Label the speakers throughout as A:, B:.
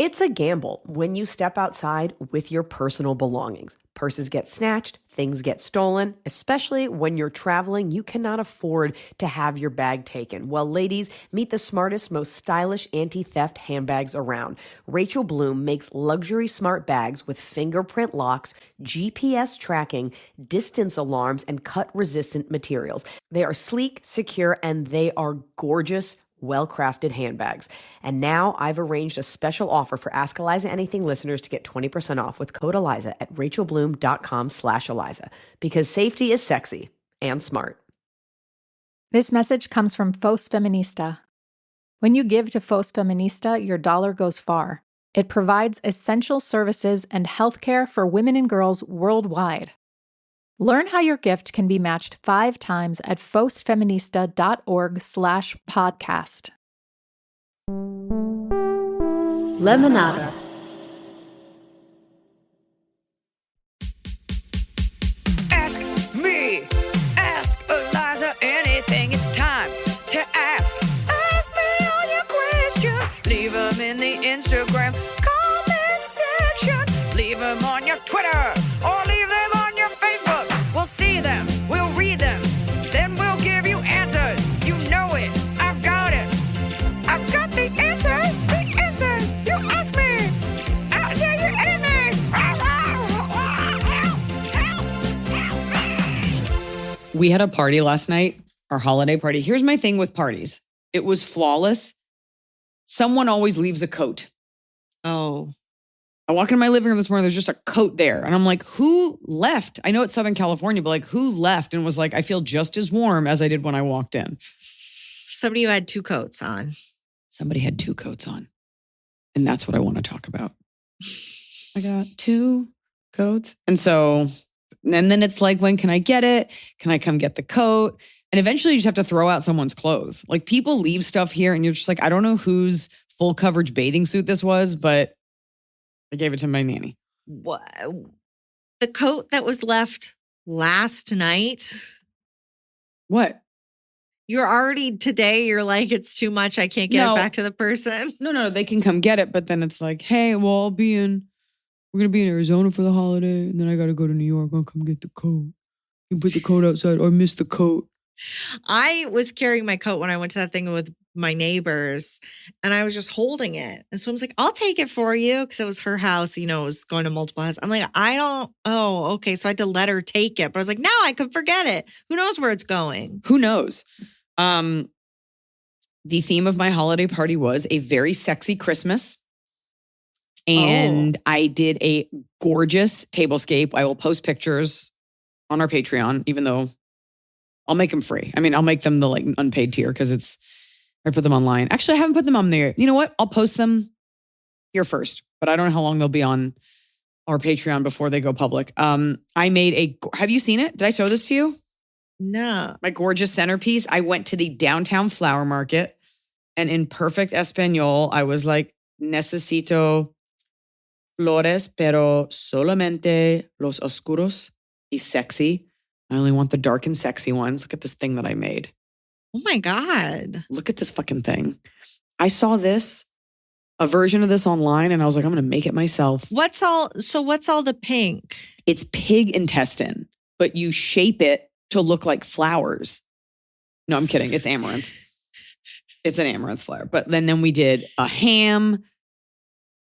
A: It's a gamble when you step outside with your personal belongings. Purses get snatched, things get stolen, especially when you're traveling. You cannot afford to have your bag taken. Well, ladies, meet the smartest, most stylish anti-theft handbags around. Rachel Bloom makes luxury smart bags with fingerprint locks, GPS tracking, distance alarms, and cut-resistant materials. They are sleek, secure, and they are gorgeous, well-crafted handbags. And now I've arranged a special offer for Ask Eliza Anything listeners to get 20% off with code Eliza at rachelbloom.com/Eliza, because safety is sexy and smart.
B: This message comes from Fos Feminista. When you give to Fos Feminista, your dollar goes far. It provides essential services and healthcare for women and girls worldwide. Learn how your gift can be matched 5 times at fosfeminista.org/podcast.
C: Lemonada.
D: Ask me, ask Eliza anything. It's time to ask. Ask me all your questions. Leave them in the Instagram comment section. Leave them on your Twitter or leave them on your Facebook. We'll see them, we'll read them, then we'll give you answers. You know it, I've got it. I've got the answer, you ask me. I'll tell you anything.
E: We had a party last night, our holiday party. Here's my thing with parties. It was flawless. Someone always leaves a coat.
C: Oh.
E: I walk into my living room this morning, there's just a coat there. And I'm like, who left? I know it's Southern California, but like, who left and was like, I feel just as warm as I did when I walked in.
C: Somebody who had 2 coats on.
E: Somebody had 2 coats on. And that's what I want to talk about. I got 2 coats. And then it's like, when can I get it? Can I come get the coat? And eventually you just have to throw out someone's clothes. Like, people leave stuff here and you're just like, I don't know whose full coverage bathing suit this was, but I gave it to my nanny.
C: What? The coat that was left last night?
E: What?
C: You're like, it's too much. I can't get it back to the person.
E: No, they can come get it. But then it's like, hey, well, we're going to be in Arizona for the holiday. And then I got to go to New York. I'll come get the coat. You can put the coat outside or miss the coat.
C: I was carrying my coat when I went to that thing with my neighbors and I was just holding it. And so I was like, I'll take it for you. Because it was her house, it was going to multiple houses. I'm like, okay. So I had to let her take it. But I was like, no, I could forget it. Who knows where it's going?
E: Who knows? The theme of my holiday party was a very sexy Christmas. And I did a gorgeous tablescape. I will post pictures on our Patreon, even though I'll make them free. I mean, I'll make them the unpaid tier because I put them online. Actually, I haven't put them on there. You know what? I'll post them here first, but I don't know how long they'll be on our Patreon before they go public. I made have you seen it? Did I show this to you?
C: No.
E: My gorgeous centerpiece. I went to the downtown flower market and in perfect Espanol, I was like, necesito flores, pero solamente los oscuros y sexy. I only want the dark and sexy ones. Look at this thing that I made.
C: Oh my God.
E: Look at this fucking thing. I saw a version of this online and I was like, I'm going to make it myself.
C: What's all the pink?
E: It's pig intestine, but you shape it to look like flowers. No, I'm kidding. It's amaranth. It's an amaranth flower. But then we did a ham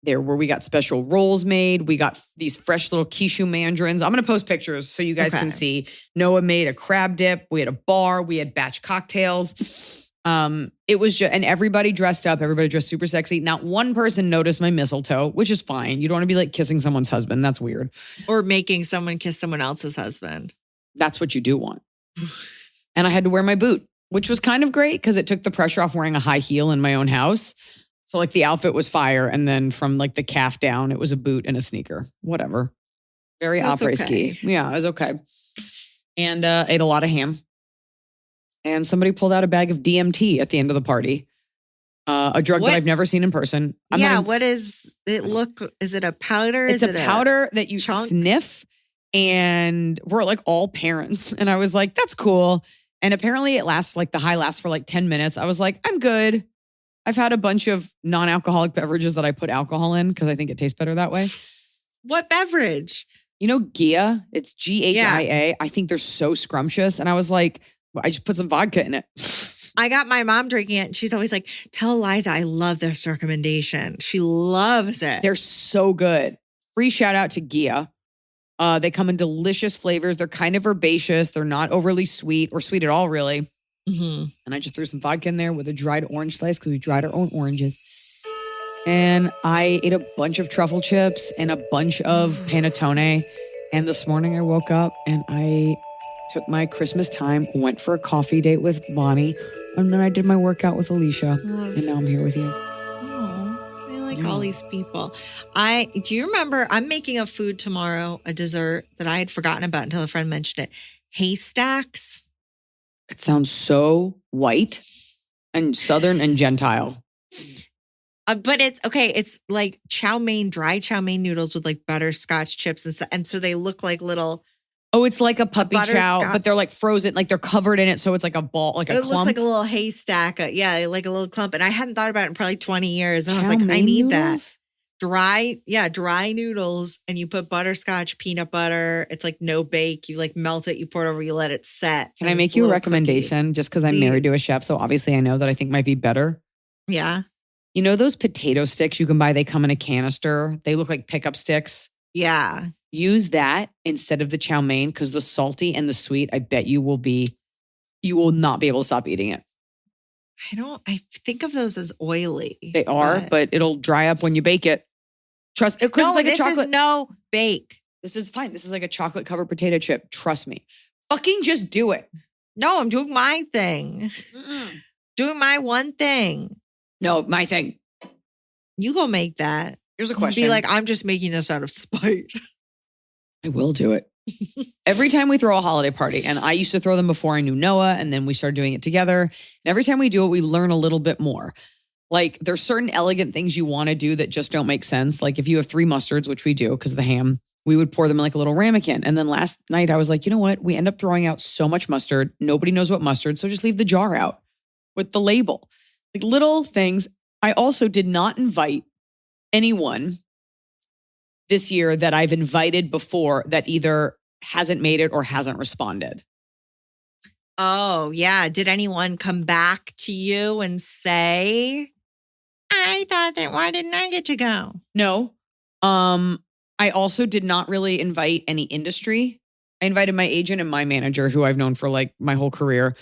E: there where we got special rolls made. We got these fresh little quiche mandarins. I'm going to post pictures so you guys can see. Noah made a crab dip. We had a bar. We had batch cocktails. It was just, and everybody dressed up. Everybody dressed super sexy. Not one person noticed my mistletoe, which is fine. You don't want to be like kissing someone's husband. That's weird.
C: Or making someone kiss someone else's husband.
E: That's what you do want. And I had to wear my boot, which was kind of great because it took the pressure off wearing a high heel in my own house. So like the outfit was fire. And then from like the calf down, it was a boot and a sneaker, whatever. Very après-ski. Yeah, it was okay. And ate a lot of ham. And somebody pulled out a bag of DMT at the end of the party. A drug that I've never seen in person.
C: What is it is it a powder?
E: It's a powder that you sniff. And we're like all parents. And I was like, that's cool. And apparently it lasts the high lasts for like 10 minutes. I was like, I'm good. I've had a bunch of non-alcoholic beverages that I put alcohol in because I think it tastes better that way.
C: What beverage?
E: You know, Gia, it's Gia. I think they're so scrumptious. And I was like, well, I just put some vodka in it.
C: I got my mom drinking it and she's always like, tell Eliza I love this recommendation. She loves it.
E: They're so good. Free shout out to Gia. They come in delicious flavors. They're kind of herbaceous. They're not overly sweet or sweet at all, really.
C: Mm-hmm.
E: And I just threw some vodka in there with a dried orange slice because we dried our own oranges. And I ate a bunch of truffle chips and a bunch of panettone. And this morning I woke up and I took my Christmas time, went for a coffee date with Bonnie, and then I did my workout with Alicia. And now I'm here with you.
C: Oh, I like all these people. Do you remember, I'm making a food tomorrow, a dessert that I had forgotten about until a friend mentioned it. Haystacks.
E: It sounds so white and Southern and Gentile.
C: But it's okay. It's like chow mein, dry chow mein noodles with like butterscotch chips and stuff. And so they look like little.
E: Oh, it's like a puppy chow,
C: butterscotch.
E: but they're like frozen, like they're covered in it. So it's like a ball, like a clump.
C: It looks like a little haystack. Yeah, like a little clump. And I hadn't thought about it in probably 20 years. And I was
E: Chow
C: like, I
E: mein
C: need
E: noodles?
C: that. Dry noodles. And you put butterscotch, peanut butter. It's like no bake. You like melt it, you pour it over, you let it set.
E: Can
C: and
E: I make
C: it's
E: you a
C: little
E: recommendation
C: cookies.
E: just because I'm married to
C: Please.
E: a chef? So obviously I know that I think might be better.
C: Yeah.
E: You know those potato sticks you can buy? They come in a canister. They look like pickup sticks.
C: Yeah.
E: Use that instead of the chow mein because the salty and the sweet, I bet you will not be able to stop eating it.
C: I think of those as oily.
E: They are, but it'll dry up when you bake it. Trust it.
C: No,
E: It's like
C: this
E: a chocolate.
C: is no bake.
E: This is fine. This is like a chocolate covered potato chip. Trust me. Fucking just do it.
C: No, I'm doing my thing. Doing my one thing.
E: No, my thing.
C: You go make that.
E: Here's a question.
C: Be like, I'm just making this out of spite.
E: I will do it. Every time we throw a holiday party, and I used to throw them before I knew Noah, and then we started doing it together. And every time we do it, we learn a little bit more. Like there's certain elegant things you want to do that just don't make sense. Like if you have 3 mustards, which we do because of the ham, we would pour them in like a little ramekin. And then last night I was like, you know what? We end up throwing out so much mustard. Nobody knows what mustard. So just leave the jar out with the label. Like little things. I also did not invite anyone this year that I've invited before that either hasn't made it or hasn't responded.
C: Oh, yeah. Did anyone come back to you and say, I thought that, why didn't I get to go?
E: No. I also did not really invite any industry. I invited my agent and my manager, who I've known for like my whole career.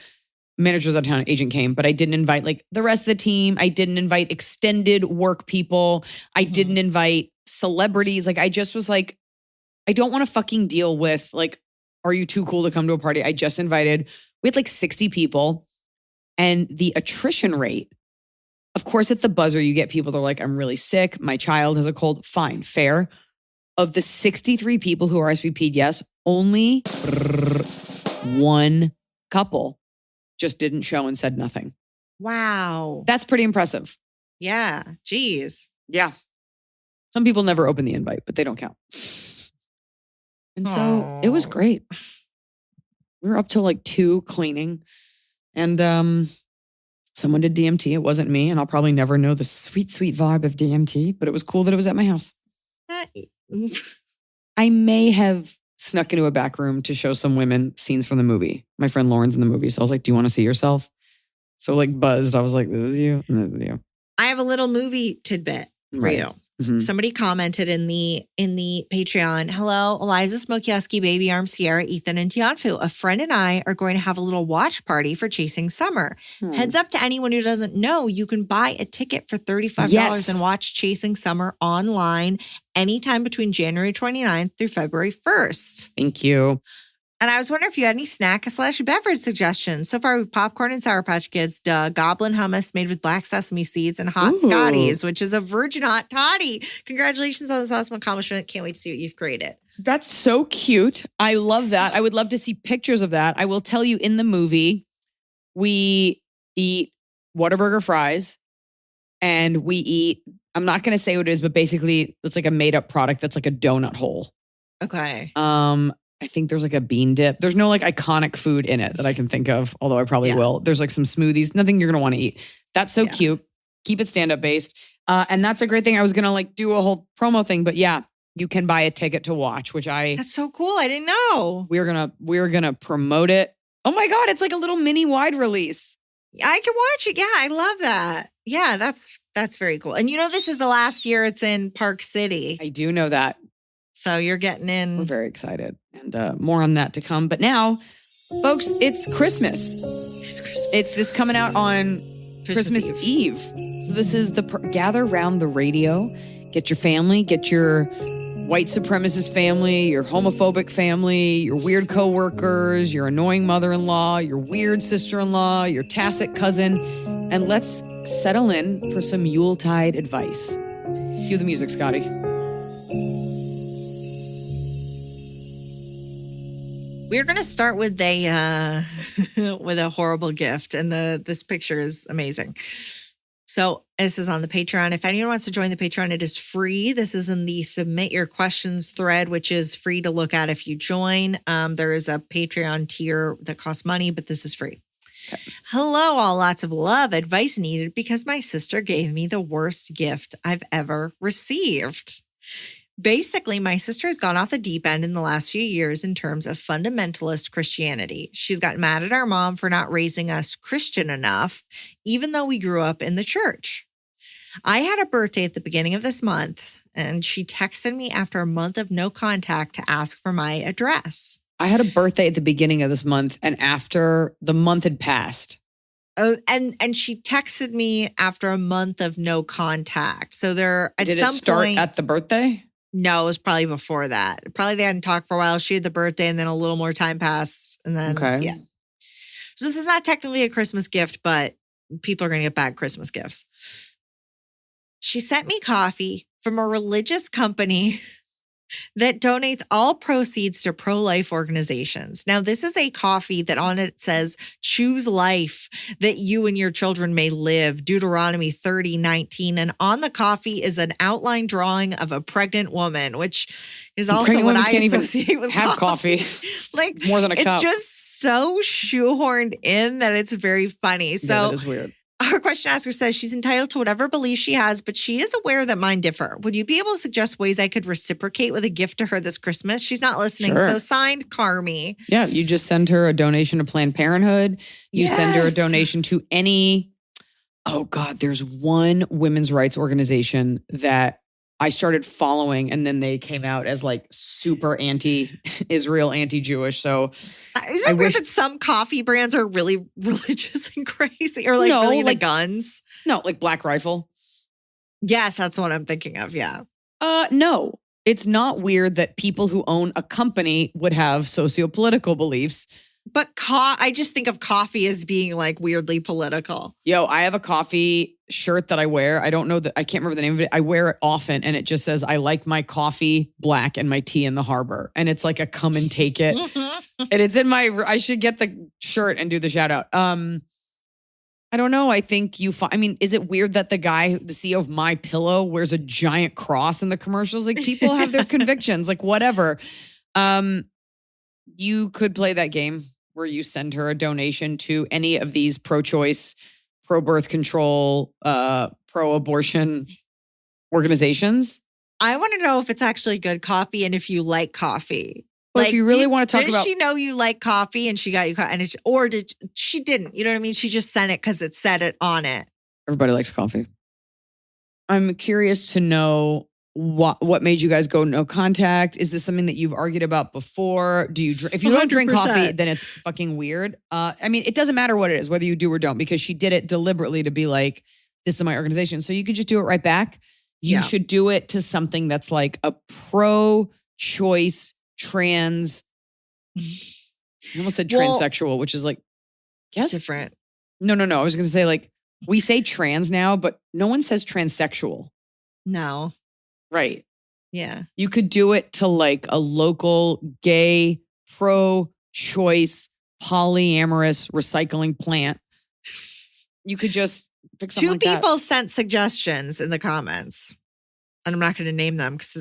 E: Manager was out of town, agent came, but I didn't invite like the rest of the team. I didn't invite extended work people. I didn't invite celebrities. Like I just was like, I don't want to fucking deal with like, are you too cool to come to a party? I just invited, we had like 60 people and the attrition rate, of course, at the buzzer, you get people that are like, I'm really sick. My child has a cold. Fine, fair. Of the 63 people who RSVP'd yes, only one couple just didn't show and said nothing.
C: Wow.
E: That's pretty impressive.
C: Yeah. Geez.
E: Yeah. Some people never open the invite, but they don't count. And so it was great. We were up till like 2 cleaning and someone did DMT. It wasn't me. And I'll probably never know the sweet, sweet vibe of DMT, but it was cool that it was at my house. I may have snuck into a back room to show some women scenes from the movie. My friend Lauren's in the movie. So I was like, do you want to see yourself? So like buzzed. I was like, this is you. And this is you.
C: I have a little movie tidbit for
E: Right.
C: you.
E: Mhm.
C: Somebody commented in the Patreon, hello, Eliza Smokieski, Baby Arm, Sierra, Ethan, and Tianfu. A friend and I are going to have a little watch party for Chasing Summer. Heads up to anyone who doesn't know, you can buy a ticket for $35
E: Yes.
C: and watch Chasing Summer online anytime between January 29th through February 1st.
E: Thank you.
C: And I was wondering if you had any snack/beverage suggestions. So far, we've popcorn and Sour Patch Kids, goblin hummus made with black sesame seeds, and hot
E: Ooh.
C: Scotties, which is a virgin hot toddy. Congratulations on this awesome accomplishment. Can't wait to see what you've created.
E: That's so cute. I love that. I would love to see pictures of that. I will tell you in the movie, we eat Whataburger fries and we eat, I'm not going to say what it is, but basically it's like a made up product that's like a donut hole.
C: Okay.
E: I think there's like a bean dip. There's no like iconic food in it that I can think of, although I probably
C: Yeah.
E: will. There's like some smoothies, nothing you're going to want to eat. That's so
C: Yeah.
E: cute. Keep it stand-up based. And that's a great thing. I was going to like do a whole promo thing, but yeah, you can buy a ticket to watch, which
C: That's so cool. I didn't know.
E: we're gonna promote it. Oh my God, it's like a little mini wide release.
C: I can watch it. Yeah, I love that. Yeah, that's very cool. And this is the last year it's in Park City.
E: I do know that.
C: So you're getting in.
E: We're very excited. And more on that to come. But now, folks, it's Christmas. It's this coming out on Christmas Eve. So this is gather round the radio. Get your family, get your white supremacist family, your homophobic family, your weird coworkers, your annoying mother-in-law, your weird sister-in-law, your tacit cousin, and let's settle in for some Yuletide advice. Cue the music, Scotty.
C: We're going to start with a with a horrible gift, and this picture is amazing. So this is on the Patreon. If anyone wants to join the Patreon, it is free. This is in the Submit Your Questions thread, which is free to look at if you join. There is a Patreon tier that costs money, but this is free. Okay. Hello, all. Lots of love. Advice needed because my sister gave me the worst gift I've ever received. Basically, my sister has gone off the deep end in the last few years in terms of fundamentalist Christianity. She's gotten mad at our mom for not raising us Christian enough, even though we grew up in the church. I had a birthday at the beginning of this month, and she texted me after a month of no contact to ask for my address.
E: I had a birthday at the beginning of this month, and after the month had passed.
C: Oh, and she texted me after a month of no contact. So there, at
E: Did
C: some
E: it start
C: point,
E: at the birthday?
C: No, it was probably before that. Probably they hadn't talked for a while. She had the birthday and then a little more time passed. And then, yeah. So this is not technically a Christmas gift, but people are going to get bad Christmas gifts. She sent me coffee from a religious company that donates all proceeds to pro-life organizations. Now, this is a coffee that on it says, choose life that you and your children may live, Deuteronomy 30:19. And on the coffee is an outline drawing of a pregnant woman, which is also what I associate with coffee.
E: Like more than a cup.
C: It's just so shoehorned in that it's very funny. So
E: yeah, that is weird.
C: Our question asker says she's entitled to whatever belief she has, but she is aware that mine differ. Would you be able to suggest ways I could reciprocate with a gift to her this Christmas? She's not listening.
E: Sure.
C: So signed, Carmi.
E: Yeah, you just send her a donation to Planned Parenthood. You send her a donation to any, oh God, there's one women's rights organization that I started following, and then they came out as like super anti-Israel, anti-Jewish. So
C: isn't it weird that some coffee brands are really religious and crazy, or like really into guns?
E: No, like Black Rifle.
C: Yes, that's what I'm thinking of. Yeah.
E: No, it's not weird that people who own a company would have sociopolitical beliefs.
C: But I just think of coffee as being like weirdly political.
E: Yo, I have a coffee shirt that I wear. I don't know that I can't remember the name of it. I wear it often, and it just says, I like my coffee black and my tea in the harbor. And it's like a come and take it. And it's in I should get the shirt and do the shout out. I don't know. I think is it weird that the CEO of My Pillow wears a giant cross in the commercials? Like people have their convictions, like whatever. You could play that game where you send her a donation to any of these pro-choice, pro-birth control, pro-abortion organizations.
C: I want to know if it's actually good coffee and if you like coffee.
E: Well, if you really want to talk about,
C: did she know you like coffee and she got you coffee, or did she didn't? You know what I mean? She just sent it because it said it on it.
E: Everybody likes coffee. I'm curious to know what made you guys go no contact. Is this something that you've argued about before? Do you? If you don't drink coffee, then it's fucking weird. It doesn't matter what it is, whether you do or don't, because she did it deliberately to be like, this is my organization. So you could just do it right back. You should do it to something that's like a pro-choice trans. I almost said transsexual, which is like, yes,
C: different.
E: No. I was going to say like, we say trans now, but no one says transsexual.
C: No.
E: Right.
C: Yeah.
E: You could do it to like a local gay pro-choice polyamorous recycling plant. You could just pick something like that.
C: 2 people sent suggestions in the comments. And I'm not going to name them because,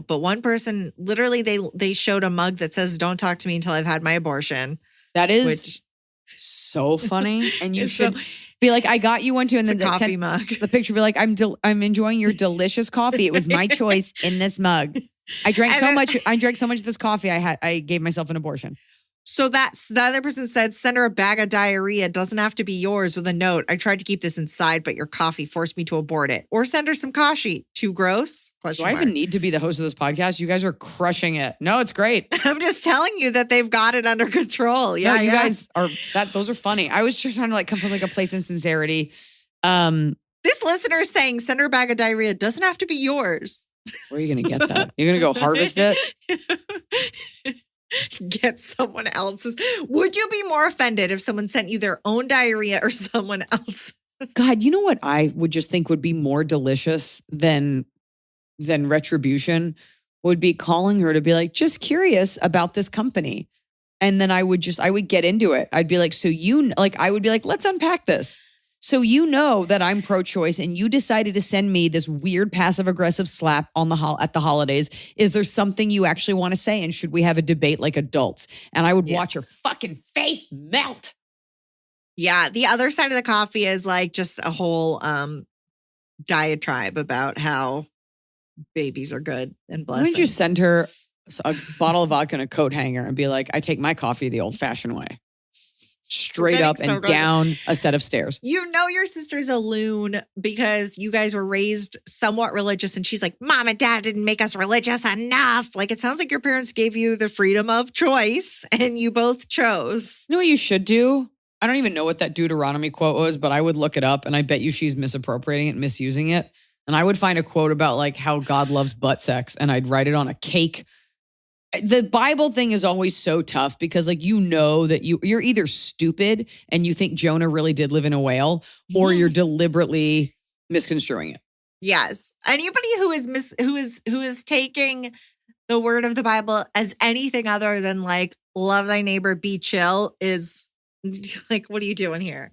C: but one person literally they showed a mug that says, don't talk to me until I've had my abortion.
E: That is so funny. And you
C: It's
E: should
C: so-
E: be like, I got you one too. And
C: It's
E: then
C: a coffee mug.
E: the picture be like, I'm enjoying your delicious coffee. It was my choice in this mug. I drank so much of this coffee. I gave myself an abortion.
C: So that's the other person said, send her a bag of diarrhea. Doesn't have to be yours with a note. I tried to keep this inside, but your coffee forced me to abort it. Or send her some kashi. Too gross?
E: Do I even need to be the host of this podcast? You guys are crushing it. No, it's great.
C: I'm just telling you that they've got it under control. Yeah,
E: no, you guys are those are funny. I was just trying to like come from like a place in sincerity.
C: This listener is saying, send her a bag of diarrhea. Doesn't have to be yours.
E: Where are you going to get that? You're going to go harvest it?
C: Get someone else's. Would you be more offended if someone sent you their own diarrhea or someone else's?
E: God, you know what I would just think would be more delicious than retribution would be calling her to be like, just curious about this company. And then I would get into it. I'd be like, I would be like, let's unpack this. So you know that I'm pro-choice and you decided to send me this weird passive-aggressive slap at the holidays. Is there something you actually want to say? And should we have a debate like adults? And I would watch her fucking face melt.
C: Yeah. The other side of the coffee is like just a whole diatribe about how babies are good and blessed.
E: Would you send her a bottle of vodka and a coat hanger and be like, I take my coffee the old-fashioned way? Straight up and down a set of stairs.
C: You know your sister's a loon because you guys were raised somewhat religious and she's like, Mom and Dad didn't make us religious enough. Like, it sounds like your parents gave you the freedom of choice and you both chose.
E: You know what you should do? I don't even know what that Deuteronomy quote was, but I would look it up and I bet you she's misappropriating it, misusing it. And I would find a quote about like how God loves butt sex and I'd write it on a cake. The Bible thing is always so tough because like, you know that you're either stupid and you think Jonah really did live in a whale or you're deliberately misconstruing it.
C: Yes. Anybody who is taking the word of the Bible as anything other than like love thy neighbor, be chill is like, what are you doing here?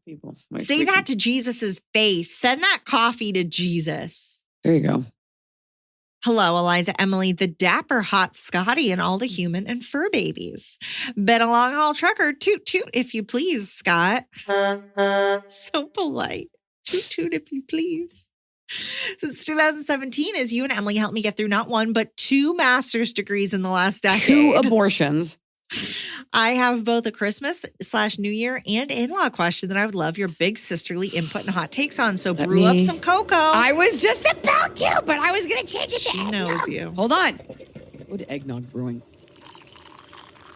E: People
C: say that to Jesus's face. Send that coffee to Jesus.
E: There you go.
C: Hello, Eliza, Emily, the dapper hot Scotty, and all the human and fur babies. Been a long haul trucker. Toot toot, if you please, Scott. So polite. Toot toot, if you please. Since 2017, as you and Emily helped me get through not one, but 2 master's degrees in the last decade.
E: 2 abortions.
C: I have both a Christmas/New Year and in-law question that I would love your big sisterly input and hot takes on. So brew up some cocoa.
E: I was just about to, but I was going to change it to
C: eggnog. She knows you.
E: Hold on. Good eggnog brewing.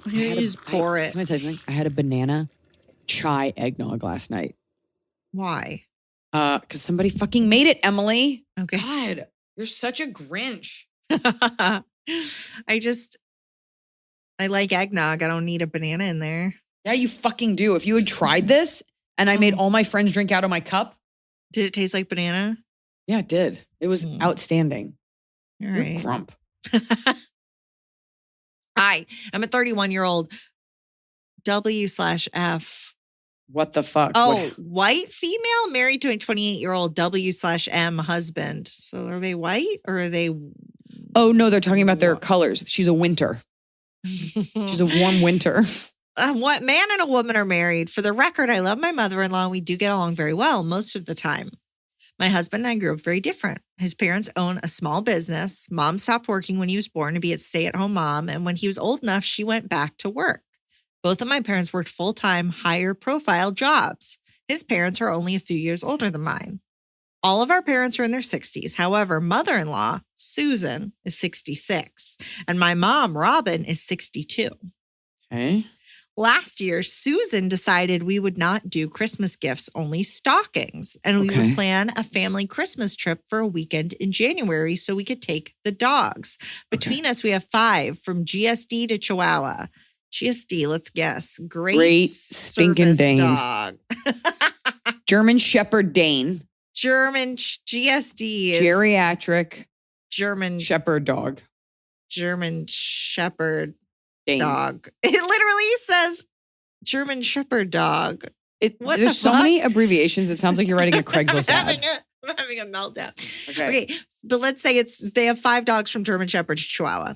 C: You just pour it.
E: Can I tell you something? I had a banana chai eggnog last night.
C: Why?
E: Because somebody fucking made it, Emily.
C: Okay.
E: God, you're such a Grinch.
C: I like eggnog. I don't need a banana in there.
E: Yeah, you fucking do. If you had tried this and I made all my friends drink out of my cup.
C: Did it taste like banana?
E: Yeah, it did. It was outstanding.
C: All right.
E: You're grump.
C: Hi, I'm a 31-year-old W/F.
E: What the fuck?
C: Oh, white female married to a 28-year-old W/M husband. So are they white or are they?
E: Oh, no, they're talking about their colors. She's a winter. She's a warm winter.
C: What man and a woman are married. For the record, I love my mother-in-law. We do get along very well most of the time. My husband and I grew up very different. His parents own a small business. Mom stopped working when he was born to be a stay-at-home mom. And when he was old enough, she went back to work. Both of my parents worked full-time, higher profile jobs. His parents are only a few years older than mine. All of our parents are in their 60s. However, mother-in-law, Susan, is 66. And my mom, Robin, is 62.
E: Okay.
C: Last year, Susan decided we would not do Christmas gifts, only stockings. And we would plan a family Christmas trip for a weekend in January so we could take the dogs. Between us, we have 5 from GSD to Chihuahua. GSD, let's guess. Great
E: stinking Dane.
C: Dog.
E: German Shepherd Dane.
C: German GSD is
E: geriatric
C: German
E: Shepherd dog.
C: German Shepherd
E: Dane.
C: dog. It literally says German Shepherd dog.
E: There's so many abbreviations. It sounds like you're writing a Craigslist ad.
C: I'm having a meltdown.
E: Okay.
C: But let's say they have 5 dogs from German Shepherd to Chihuahua.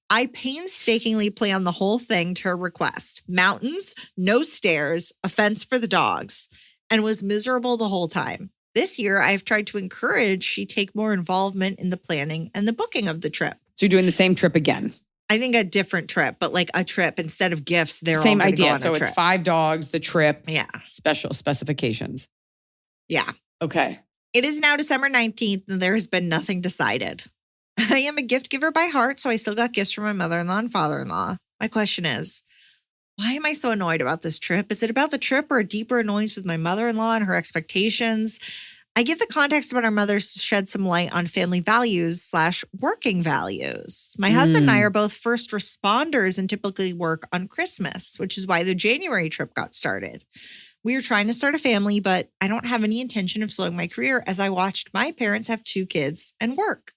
C: I painstakingly planned the whole thing to her request. Mountains, no stairs, a fence for the dogs, and was miserable the whole time. This year, I've tried to encourage she take more involvement in the planning and the booking of the trip.
E: So you're doing the same trip again.
C: I think a different trip, but like a trip instead of gifts. They're
E: Same
C: all gonna
E: idea.
C: Go on
E: So
C: a
E: it's
C: trip.
E: 5 dogs, the trip,
C: Yeah.
E: special specifications.
C: Yeah.
E: Okay.
C: It is now December 19th and there has been nothing decided. I am a gift giver by heart, so I still got gifts from my mother-in-law and father-in-law. My question is, why am I so annoyed about this trip? Is it about the trip or a deeper annoyance with my mother-in-law and her expectations? I give the context about our mother to shed some light on family values / working values. My husband and I are both first responders and typically work on Christmas, which is why the January trip got started. We are trying to start a family, but I don't have any intention of slowing my career as I watched my parents have 2 kids and work.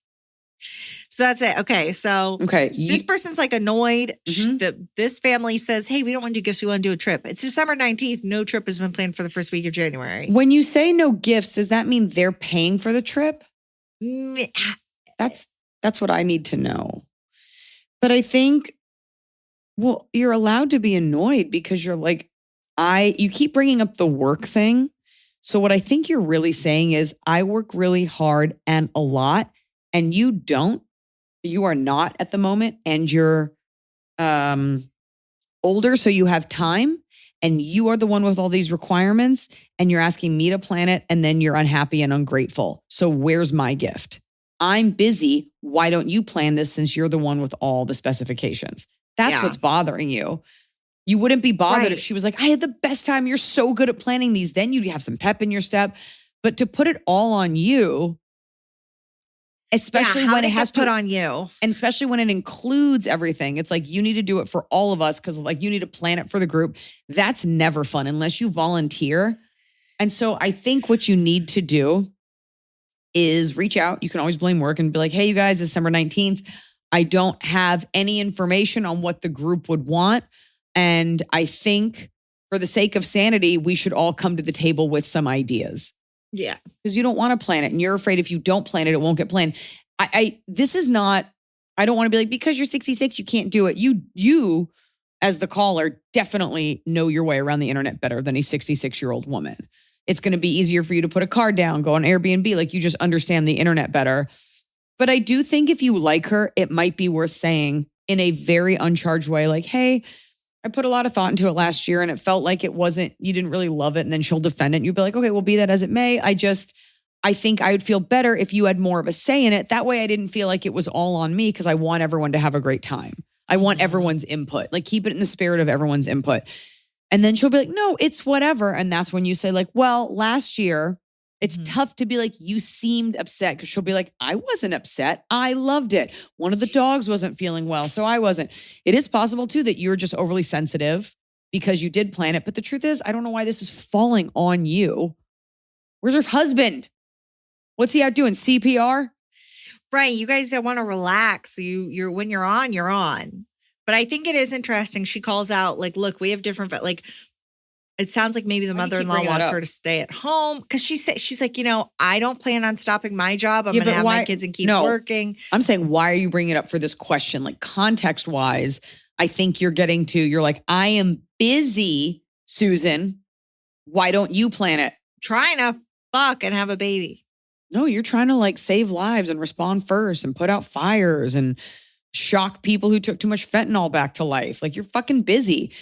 C: So that's it. Okay. So this person's like annoyed that this family says, hey, we don't want to do gifts. We want to do a trip. It's December 19th. No trip has been planned for the first week of January.
E: When you say no gifts, does that mean they're paying for the trip? That's what I need to know. But I think, well, you're allowed to be annoyed because you're like, you keep bringing up the work thing. So what I think you're really saying is I work really hard and a lot and you don't. You are not at the moment and you're older, so you have time and you are the one with all these requirements and you're asking me to plan it and then you're unhappy and ungrateful. So where's my gift? I'm busy. Why don't you plan this since you're the one with all the specifications? That's what's bothering you. You wouldn't be bothered if she was like, I had the best time. You're so good at planning these. Then you'd have some pep in your step. But to put it all on you, especially when it has to
C: put on you,
E: and especially when it includes everything, it's like you need to do it for all of us because like you need to plan it for the group. That's never fun unless you volunteer. And so I think what you need to do is reach out. You can always blame work and be like, hey, you guys, December 19th. I don't have any information on what the group would want. And I think for the sake of sanity, we should all come to the table with some ideas.
C: Yeah.
E: Because you don't want to plan it and you're afraid if you don't plan it, it won't get planned. This is not, I don't want to be like, because you're 66, you can't do it. You as the caller definitely know your way around the internet better than a 66-year-old woman. It's going to be easier for you to put a card down, go on Airbnb. Like you just understand the internet better. But I do think if you like her, it might be worth saying in a very uncharged way, like, hey, I put a lot of thought into it last year and it felt like it wasn't, you didn't really love it. And then she'll defend it. And you'll be like, okay, well, be that as it may. I think I would feel better if you had more of a say in it. That way I didn't feel like it was all on me because I want everyone to have a great time. I want everyone's input, like keep it in the spirit of everyone's input. And then she'll be like, no, it's whatever. And that's when you say like, well, last year, it's tough to be like, you seemed upset because she'll be like, I wasn't upset. I loved it. One of the dogs wasn't feeling well, so I wasn't. It is possible too that you're just overly sensitive because you did plan it. But the truth is, I don't know why this is falling on you. Where's her husband? What's he out doing? CPR?
C: Right. You guys want to relax. You're when you're on, you're on. But I think it is interesting. She calls out like, look, we have different, like, it sounds like maybe the mother-in-law wants her to stay at home because she's like, I don't plan on stopping my job. I'm going to have my kids and keep working.
E: I'm saying, why are you bringing it up for this question? Like context wise, I think you're like, I am busy, Susan. Why don't you plan it?
C: Trying to fuck and have a baby.
E: No, you're trying to like save lives and respond first and put out fires and shock people who took too much fentanyl back to life. Like you're fucking busy.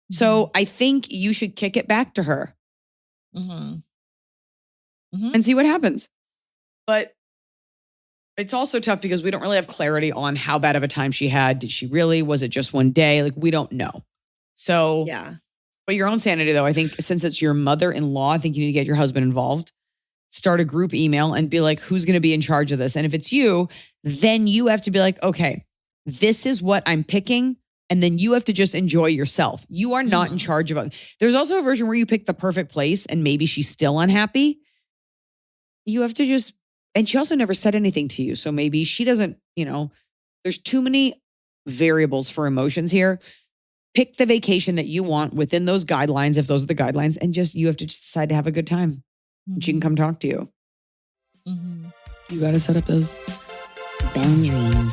E: So I think you should kick it back to her and see what happens. But it's also tough because we don't really have clarity on how bad of a time she had. Did she really? Was it just one day? Like we don't know. So
C: yeah.
E: But your own sanity though, I think since it's your mother-in-law, I think you need to get your husband involved. Start a group email and be like, who's going to be in charge of this? And if it's you, then you have to be like, okay, this is what I'm picking. And then you have to just enjoy yourself. You are not in charge of it. There's also a version where you pick the perfect place and maybe she's still unhappy. You have to just, and she also never said anything to you. So maybe she doesn't, there's too many variables for emotions here. Pick the vacation that you want within those guidelines, if those are the guidelines, and you have to just decide to have a good time. And she can come talk to you. You got to set up those boundaries.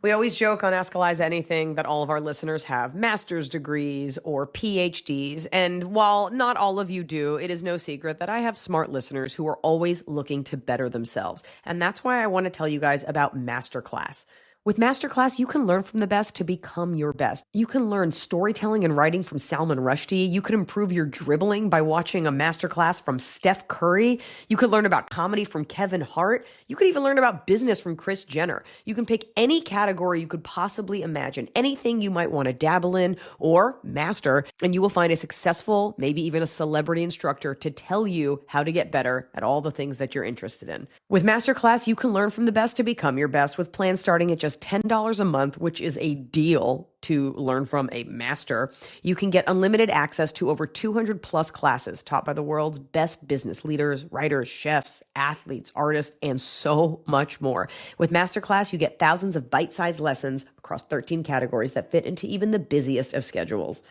A: We always joke on Ask Eliza Anything that all of our listeners have master's degrees or PhDs. And while not all of you do, it is no secret that I have smart listeners who are always looking to better themselves. And that's why I want to tell you guys about Masterclass. With Masterclass, you can learn from the best to become your best. You can learn storytelling and writing from Salman Rushdie. You can improve your dribbling by watching a masterclass from Steph Curry. You could learn about comedy from Kevin Hart. You could even learn about business from Kris Jenner. You can pick any category you could possibly imagine, anything you might want to dabble in or master, and you will find a successful, maybe even a celebrity instructor to tell you how to get better at all the things that you're interested in. With Masterclass, you can learn from the best to become your best with plans starting at just $10 a month, which is a deal to learn from a master. You can get unlimited access to over 200 plus classes taught by the world's best business leaders, writers, chefs, athletes, artists, and so much more. With Masterclass, you get thousands of bite-sized lessons across 13 categories that fit into even the busiest of schedules.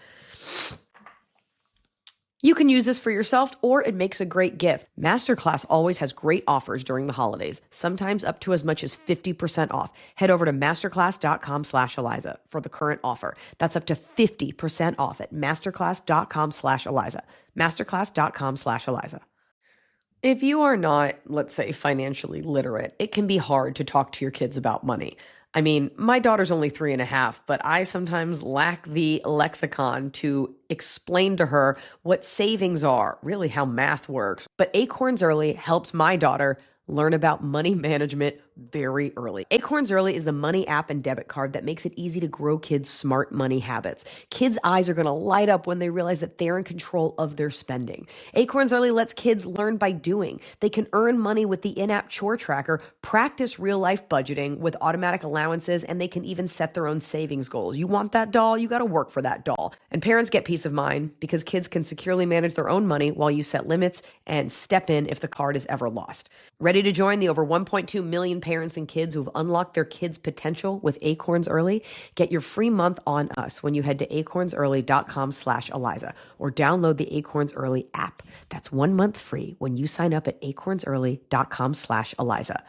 A: You can use this for yourself, or it makes a great gift. Masterclass always has great offers during the holidays, sometimes up to as much as 50% off. Head over to masterclass.com/Eliza for the current offer. That's up to 50% off at masterclass.com/Eliza. Masterclass.com/Eliza. If you are not, let's say, financially literate, it can be hard to talk to your kids about money. I mean, my daughter's only 3.5, but I sometimes lack the lexicon to explain to her what savings are, really how math works. But Acorns Early helps my daughter learn about money management very early. Acorns Early is the money app and debit card that makes it easy to grow kids' smart money habits. Kids' eyes are going to light up when they realize that they're in control of their spending. Acorns Early lets kids learn by doing. They can earn money with the in-app chore tracker, practice real-life budgeting with automatic allowances, and they can even set their own savings goals. You want that doll? You got to work for that doll. And parents get peace of mind because kids can securely manage their own money while you set limits and step in if the card is ever lost. Ready to join the over 1.2 million parents and kids who've unlocked their kids' potential with Acorns Early? Get your free month on us when you head to acornsearly.com/Eliza or download the Acorns Early app. That's 1 month free when you sign up at acornsearly.com/Eliza.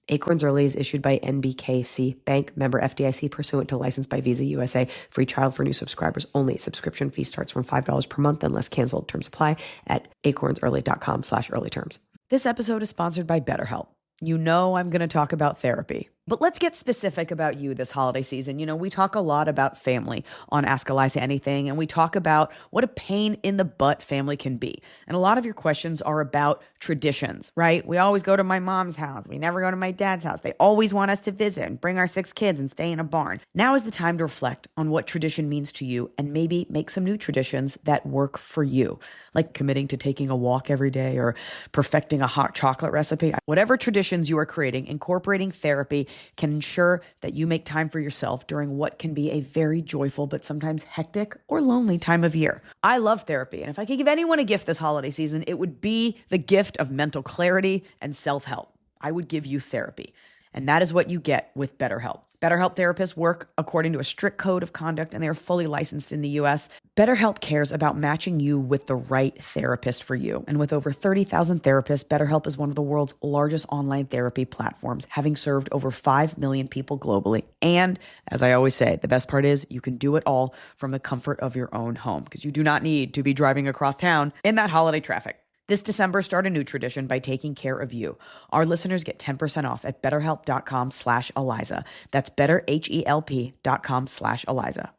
A: Acorns Early is issued by NBKC Bank, member FDIC, pursuant to license by Visa USA. Free trial for new subscribers only. Subscription fee starts from $5 per month unless canceled. Terms apply at acornsearly.com/early terms. This episode is sponsored by BetterHelp. You know I'm going to talk about therapy. But let's get specific about you this holiday season. You know, we talk a lot about family on Ask Eliza Anything, and we talk about what a pain in the butt family can be. And a lot of your questions are about traditions, right? We always go to my mom's house. We never go to my dad's house. They always want us to visit and bring our 6 kids and stay in a barn. Now is the time to reflect on what tradition means to you and maybe make some new traditions that work for you, like committing to taking a walk every day or perfecting a hot chocolate recipe. Whatever traditions you are creating, incorporating therapy can ensure that you make time for yourself during what can be a very joyful but sometimes hectic or lonely time of year. I love therapy, and if I could give anyone a gift this holiday season, it would be the gift of mental clarity and self-help. I would give you therapy, and that is what you get with BetterHelp. BetterHelp therapists work according to a strict code of conduct, and they are fully licensed in the U.S. BetterHelp cares about matching you with the right therapist for you. And with over 30,000 therapists, BetterHelp is one of the world's largest online therapy platforms, having served over 5 million people globally. And as I always say, the best part is you can do it all from the comfort of your own home because you do not need to be driving across town in that holiday traffic. This December, start a new tradition by taking care of you. Our listeners get 10% off at betterhelp.com/Eliza. That's betterhelp.com/Eliza.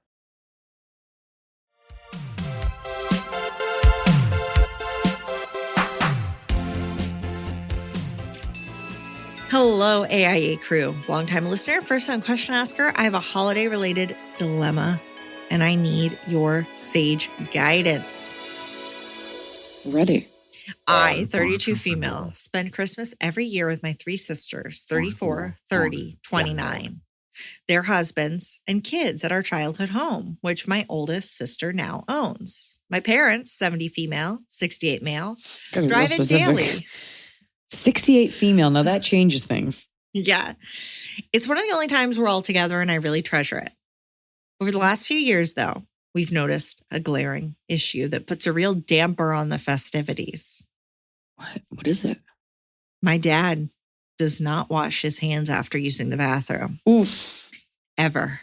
C: Hello, AIA crew. Longtime listener, first-time question asker. I have a holiday-related dilemma, and I need your sage guidance.
E: Ready.
C: I, 32 female, spend Christmas every year with my 3 sisters, 34, 30, 29, their husbands, and kids at our childhood home, which my oldest sister now owns. My parents, 70 female, 68 male, drive in daily.
E: 68 female. Now that changes things.
C: Yeah. It's one of the only times we're all together, and I really treasure it. Over the last few years, though, we've noticed a glaring issue that puts a real damper on the festivities.
E: What is it?
C: My dad does not wash his hands after using the bathroom.
E: Oof.
C: ever.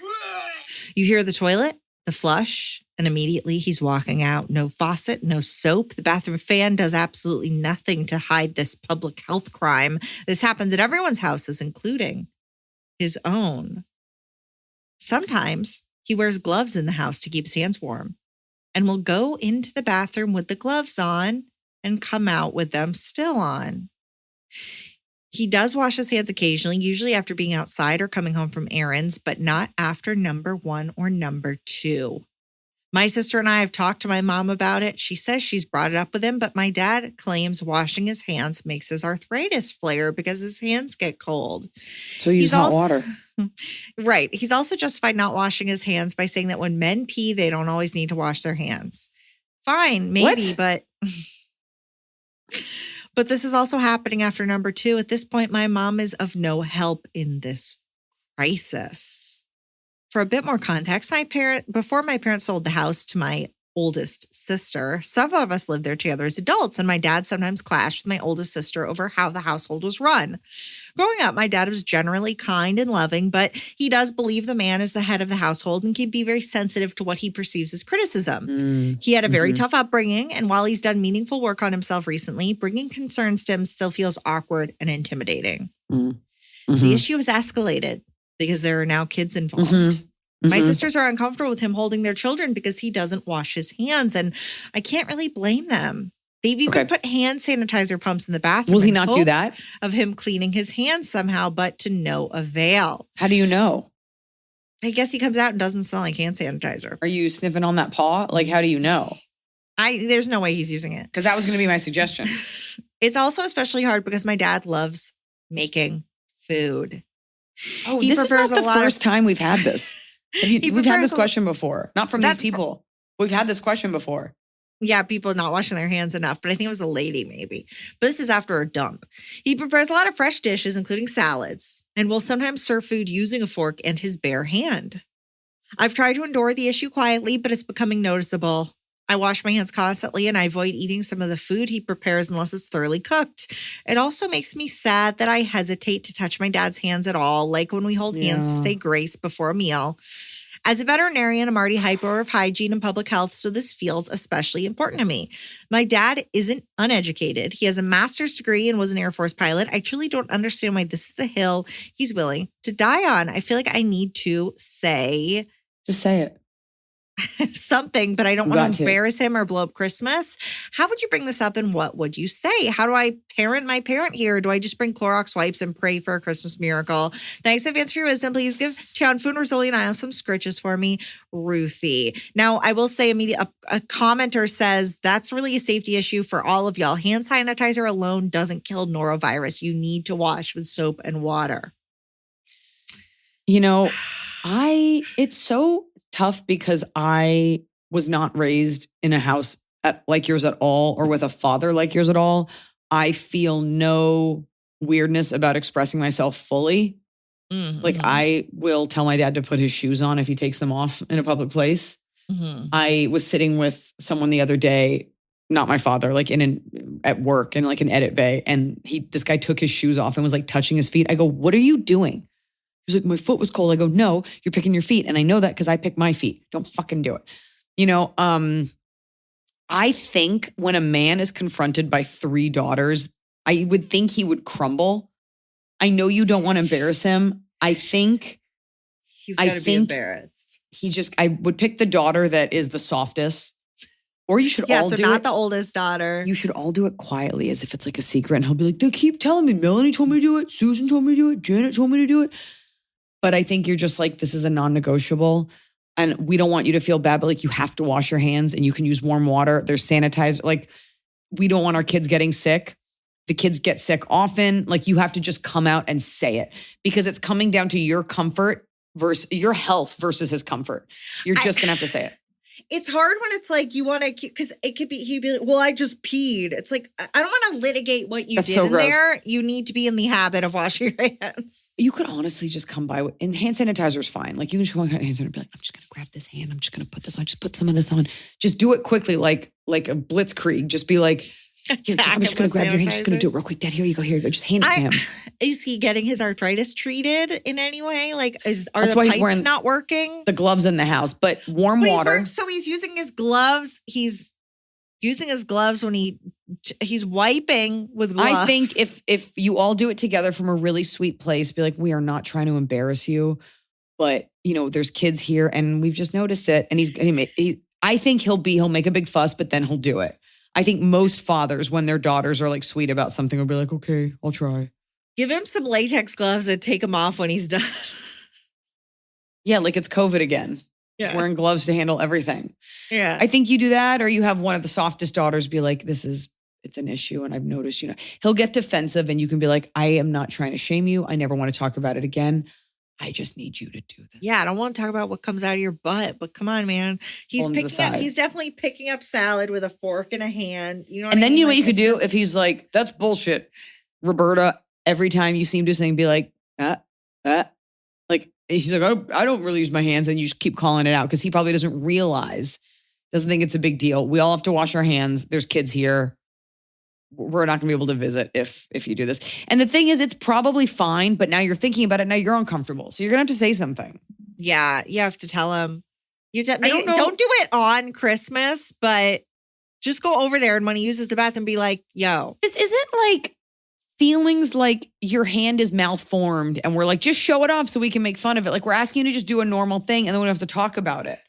C: You hear the toilet, the flush, and immediately he's walking out. No faucet, no soap. The bathroom fan does absolutely nothing to hide this public health crime. This happens at everyone's houses, including his own. Sometimes he wears gloves in the house to keep his hands warm and will go into the bathroom with the gloves on and come out with them still on. He does wash his hands occasionally, usually after being outside or coming home from errands, but not after number 1 or number 2. My sister and I have talked to my mom about it. She says she's brought it up with him, but my dad claims washing his hands makes his arthritis flare because his hands get cold.
E: So use hot water.
C: Right. He's also justified not washing his hands by saying that when men pee, they don't always need to wash their hands. Fine, maybe, but this is also happening after number 2. At this point, my mom is of no help in this crisis. For a bit more context, before my parents sold the house to my oldest sister, several of us lived there together as adults, and my dad sometimes clashed with my oldest sister over how the household was run. Growing up, my dad was generally kind and loving, but he does believe the man is the head of the household and can be very sensitive to what he perceives as criticism. He had a very tough upbringing, and while he's done meaningful work on himself recently, bringing concerns to him still feels awkward and intimidating. The issue has escalated because there are now kids involved. My sisters are uncomfortable with him holding their children because he doesn't wash his hands, and I can't really blame them. They've even put hand sanitizer pumps in the bathroom.
E: Will he not do that?
C: Of him cleaning his hands somehow, but to no avail.
E: How do you know?
C: I guess he comes out and doesn't smell like hand sanitizer.
E: Are you sniffing on that paw? Like, how do you know?
C: There's no way he's using it.
E: Because that was going to be my suggestion.
C: It's also especially hard because my dad loves making food.
E: Oh, this is not the first time we've had this. We've had this question before. Not from these people. We've had this question before.
C: Yeah, people not washing their hands enough, but I think it was a lady maybe. But this is after a dump. He prepares a lot of fresh dishes, including salads, and will sometimes serve food using a fork and his bare hand. I've tried to endure the issue quietly, but it's becoming noticeable. I wash my hands constantly, and I avoid eating some of the food he prepares unless it's thoroughly cooked. It also makes me sad that I hesitate to touch my dad's hands at all, like when we hold hands to say grace before a meal. As a veterinarian, I'm already hyper of hygiene and public health, so this feels especially important to me. My dad isn't uneducated. He has a master's degree and was an Air Force pilot. I truly don't understand why this is the hill he's willing to die on. I feel like I need to say...
E: Just say it.
C: Something, but I don't want to embarrass him or blow up Christmas. How would you bring this up and what would you say? How do I parent my parent here? Do I just bring Clorox wipes and pray for a Christmas miracle? Thanks in advance for your wisdom. Please give Tian Fu and Rosalie and I some scritches for me, Ruthie. Now, I will say a commenter says that's really a safety issue for all of y'all. Hand sanitizer alone doesn't kill norovirus. You need to wash with soap and water.
E: You know, it's so tough because I was not raised in a house like yours at all or with a father like yours at all. I feel no weirdness about expressing myself fully. Like I will tell my dad to put his shoes on if he takes them off in a public place. I was sitting with someone the other day, not my father, like at work in like an edit bay. And this guy took his shoes off and was like touching his feet. I go, what are you doing? He's like, my foot was cold. I go, no, you're picking your feet. And I know that because I pick my feet. Don't fucking do it. You know, I think when a man is confronted by 3 daughters, I would think he would crumble. I know you don't want to embarrass him. I think
C: he's got to be embarrassed.
E: I would pick the daughter that is the softest. Or you should all do it.
C: Yeah, so not the oldest daughter.
E: You should all do it quietly as if it's like a secret. And he'll be like, they keep telling me. Melanie told me to do it. Susan told me to do it. Janet told me to do it. But I think you're just like, this is a non-negotiable. And we don't want you to feel bad, but like you have to wash your hands and you can use warm water. There's sanitizer. Like we don't want our kids getting sick. The kids get sick often. Like you have to just come out and say it because it's coming down to your comfort versus your health versus his comfort. You're just going to have to say it.
C: It's hard when it's like you want to, because it could be, he'd be like, well, I just peed. It's like, I don't want to litigate what you did in there. You need to be in the habit of washing your hands.
E: You could honestly just come by, and hand sanitizer is fine. Like you can just come on hand sanitizer and be like, I'm just going to grab this hand. I'm just going to put this on. Just put some of this on. Just do it quickly, like a blitzkrieg. Just be like, here, I'm just going to grab your hand. Just going to do it real quick. Dad, here you go. Here you go. Just hand it to him.
C: Is he getting his arthritis treated in any way? Like, are
E: That's
C: the
E: why he's
C: pipes
E: wearing
C: not working?
E: The gloves in the house, but warm
C: But
E: water.
C: so he's using his gloves. He's using his gloves when he's wiping with gloves.
E: I think if you all do it together from a really sweet place, be like, we are not trying to embarrass you, but there's kids here and we've just noticed it. And I think he'll make a big fuss, but then he'll do it. I think most fathers, when their daughters are like sweet about something, will be like, okay, I'll try.
C: Give him some latex gloves and take them off when he's done.
E: Yeah, like it's COVID again.
C: Yeah.
E: Wearing gloves to handle everything.
C: Yeah.
E: I think you do that, or you have one of the softest daughters be like, it's an issue. And I've noticed, he'll get defensive and you can be like, I am not trying to shame you. I never want to talk about it again. I just need you to do this.
C: Yeah, I don't want to talk about what comes out of your butt, but come on, man. He's definitely picking up salad with a fork in a hand. You know what I mean?
E: And then you know what
C: Like,
E: you could do if he's like, that's bullshit. Roberta, every time you see him do something, be like, like he's like, I don't really use my hands, and you just keep calling it out because he probably doesn't think it's a big deal. We all have to wash our hands. There's kids here. We're not going to be able to visit if you do this. And the thing is, it's probably fine, but now you're thinking about it. Now you're uncomfortable. So you're going to have to say something.
C: Yeah, you have to tell him.
E: don't know.
C: Don't do it on Christmas, but just go over there and when he uses the bathroom, be like, yo.
E: This isn't like feelings like your hand is malformed and we're like, just show it off so we can make fun of it. Like we're asking you to just do a normal thing and then we don't have to talk about it.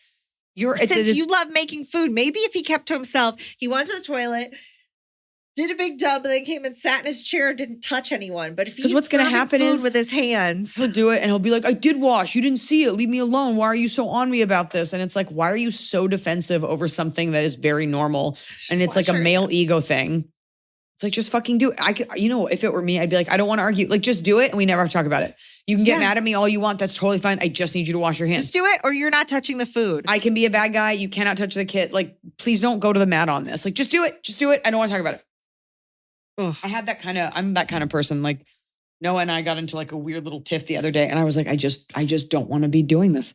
C: Since you love making food, maybe if he kept to himself, he went to the toilet, did a big dump, and then came and sat in his chair, didn't touch anyone. But if he's
E: what's going to happen is
C: with his hands,
E: he'll do it and he'll be like, I did wash. You didn't see it. Leave me alone. Why are you so on me about this? And it's like, why are you so defensive over something that is very normal? And it's like a male ego thing. It's like, just fucking do it. If it were me, I'd be like, I don't want to argue. Like, just do it and we never have to talk about it. You can get mad at me all you want. That's totally fine. I just need you to wash your hands.
C: Just do it or you're not touching the food.
E: I can be a bad guy. You cannot touch the kid. Like, please don't go to the mat on this. Like, just do it. Just do it. I don't want to talk about it.
C: Ugh.
E: I'm that kind of person. Like Noah and I got into like a weird little tiff the other day and I was like, I just don't want to be doing this.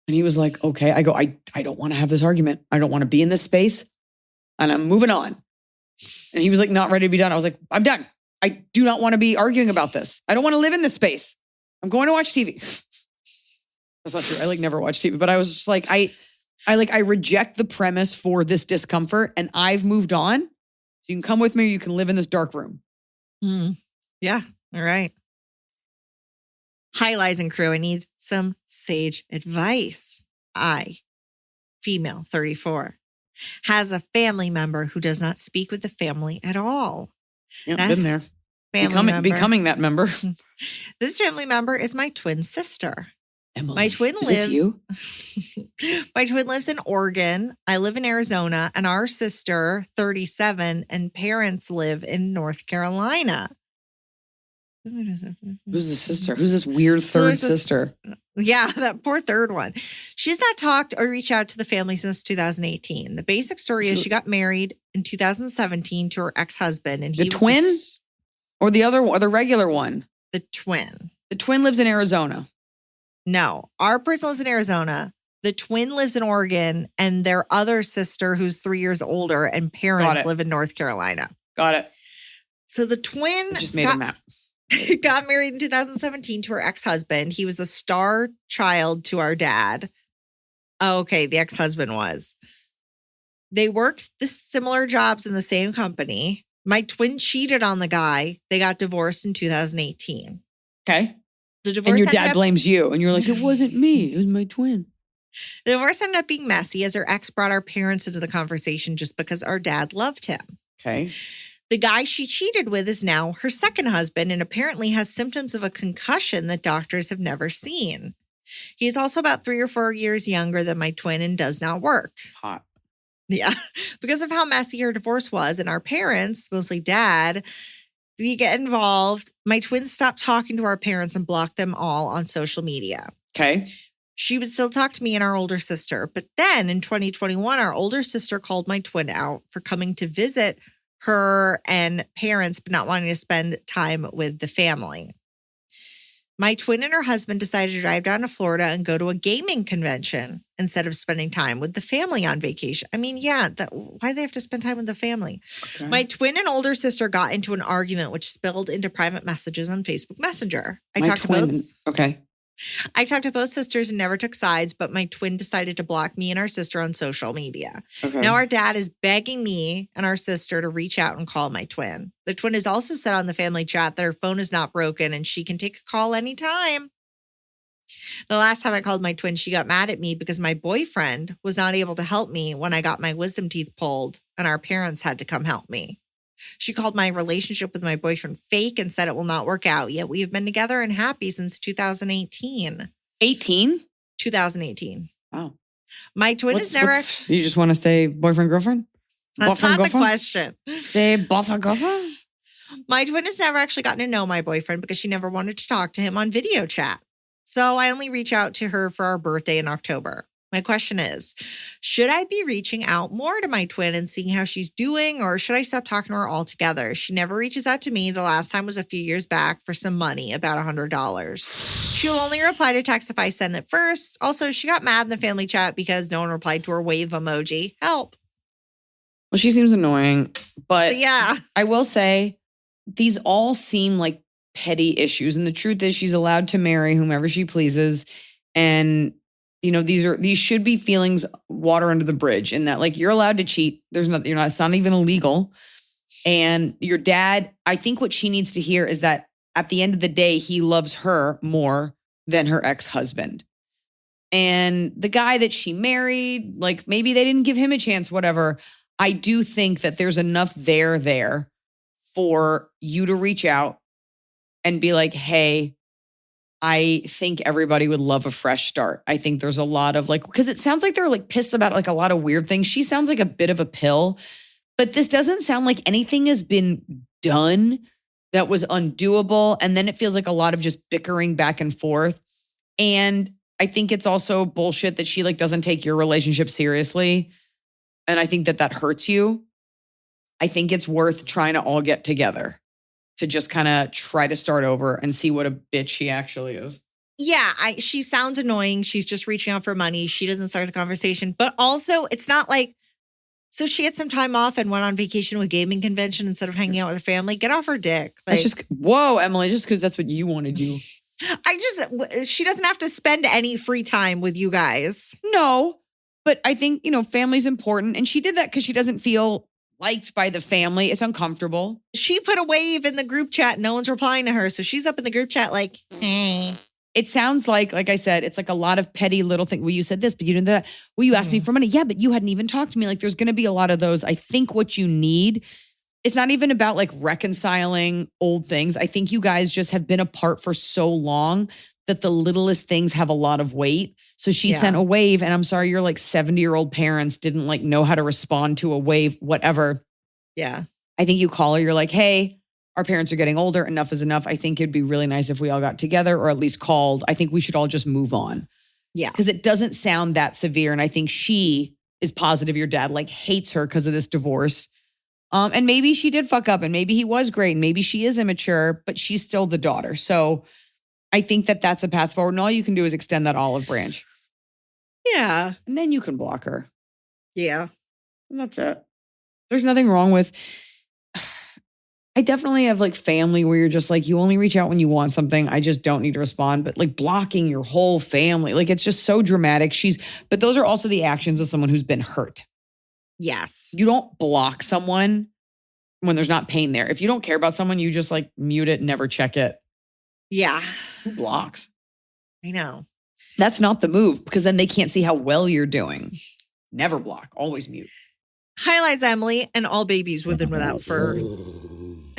E: And he was like, okay. I go, I don't want to have this argument. I don't want to be in this space and I'm moving on. And he was like, not ready to be done. I was like, I'm done. I do not want to be arguing about this. I don't want to live in this space. I'm going to watch TV. That's not true. I like never watch TV, but I was just like, I reject the premise for this discomfort and I've moved on. So you can come with me or you can live in this dark room.
C: Yeah. All right. Hi, Lies and Crew. I need some sage advice. I, female, 34, has a family member who does not speak with the family at all.
E: Yeah, been there. Becoming that member.
C: This family member is my twin sister.
E: Emily,
C: my twin
E: is
C: lives.
E: This you?
C: My twin lives in Oregon. I live in Arizona, and our sister, 37, and parents live in North Carolina.
E: Who's the sister? Who's this weird third sister?
C: Yeah, that poor third one. She's not talked or reached out to the family since 2018. The basic story is she got married in 2017 to her ex-husband, and
E: the twin, or the other, or the regular one.
C: The twin.
E: The twin lives in Arizona.
C: No, our person lives in Arizona. The twin lives in Oregon, and their other sister, who's 3 years older, and parents live in North Carolina.
E: Got it.
C: So the twin
E: just made a map.
C: Got married in 2017 to her ex-husband. He was a star child to our dad. Oh, okay, the ex-husband was. They worked similar jobs in the same company. My twin cheated on the guy. They got divorced in 2018.
E: Okay.
C: The divorce
E: and your dad blames you. And you're like, it wasn't me. It was my twin.
C: The divorce ended up being messy as her ex brought our parents into the conversation just because our dad loved him.
E: Okay.
C: The guy she cheated with is now her second husband and apparently has symptoms of a concussion that doctors have never seen. He is also about 3 or 4 years younger than my twin and does not work.
E: Hot.
C: Yeah. Because of how messy her divorce was and our parents, mostly dad, we get involved. My twin stopped talking to our parents and blocked them all on social media.
E: Okay.
C: She would still talk to me and our older sister. But then in 2021, our older sister called my twin out for coming to visit her and parents, but not wanting to spend time with the family. My twin and her husband decided to drive down to Florida and go to a gaming convention instead of spending time with the family on vacation. I mean, yeah, why do they have to spend time with the family? Okay. My twin and older sister got into an argument, which spilled into private messages on Facebook Messenger. I talked to both sisters and never took sides, but my twin decided to block me and our sister on social media. Okay. Now our dad is begging me and our sister to reach out and call my twin. The twin has also said on the family chat that her phone is not broken and she can take a call anytime. The last time I called my twin, she got mad at me because my boyfriend was not able to help me when I got my wisdom teeth pulled and our parents had to come help me. She called my relationship with my boyfriend fake and said it will not work out. Yet we have been together and happy since 2018. 2018.
E: Wow.
C: My twin is never...
E: You just want to stay boyfriend, girlfriend?
C: That's not the question.
E: Stay boyfriend, girlfriend?
C: My twin has never actually gotten to know my boyfriend because she never wanted to talk to him on video chat. So I only reach out to her for our birthday in October. My question is, should I be reaching out more to my twin and seeing how she's doing, or should I stop talking to her altogether? She never reaches out to me. The last time was a few years back for some money, about $100. She'll only reply to text if I send it first. Also, she got mad in the family chat because no one replied to her wave emoji. Help.
E: Well, she seems annoying, but
C: yeah,
E: I will say these all seem like petty issues. And the truth is she's allowed to marry whomever she pleases. And you know, these should be feelings water under the bridge, in that like you're allowed to cheat. It's not even illegal. And your dad, I think what she needs to hear is that at the end of the day, he loves her more than her ex-husband. And the guy that she married, like maybe they didn't give him a chance, whatever. I do think that there's enough there for you to reach out and be like, hey, I think everybody would love a fresh start. I think there's a lot of like, because it sounds like they're like pissed about like a lot of weird things. She sounds like a bit of a pill, but this doesn't sound like anything has been done that was undoable. And then it feels like a lot of just bickering back and forth. And I think it's also bullshit that she like doesn't take your relationship seriously. And I think that hurts you. I think it's worth trying to all get together to just kind of try to start over and see what a bitch she actually is.
C: Yeah, she sounds annoying. She's just reaching out for money. She doesn't start the conversation. But also, it's not like, so she had some time off and went on vacation to a gaming convention instead of hanging out with her family. Get off her dick. Like,
E: that's just, whoa, Emily, just because that's what you want to do.
C: She doesn't have to spend any free time with you guys.
E: No, but I think, you know, family's important. And she did that because she doesn't feel liked by the family. It's uncomfortable.
C: She put a wave in the group chat. No one's replying to her. So she's up in the group chat like,
E: It sounds like I said, it's like a lot of petty little things. Well, you said this, but you didn't do that. Well, you asked me for money. Yeah, but you hadn't even talked to me. Like there's going to be a lot of those. I think what you need, it's not even about like reconciling old things. I think you guys just have been apart for so long that the littlest things have a lot of weight. So she sent a wave, and I'm sorry, your like 70-year-old parents didn't like know how to respond to a wave, whatever.
C: Yeah.
E: I think you call her, you're like, hey, our parents are getting older. Enough is enough. I think it'd be really nice if we all got together, or at least called. I think we should all just move on.
C: Yeah.
E: Because it doesn't sound that severe. And I think she is positive your dad like hates her because of this divorce. And maybe she did fuck up, and maybe he was great, and maybe she is immature, but she's still the daughter. So I think that that's a path forward. And all you can do is extend that olive branch.
C: Yeah.
E: And then you can block her.
C: Yeah.
E: And that's it. There's nothing wrong with, I definitely have like family where you're just like, you only reach out when you want something. I just don't need to respond. But like blocking your whole family, like it's just so dramatic. But those are also the actions of someone who's been hurt.
C: Yes.
E: You don't block someone when there's not pain there. If you don't care about someone, you just like mute it, never check it.
C: Yeah.
E: Who blocks?
C: I know.
E: That's not the move, because then they can't see how well you're doing. Never block, always mute.
C: Hi, Liza, Emily, and all babies with and without fur.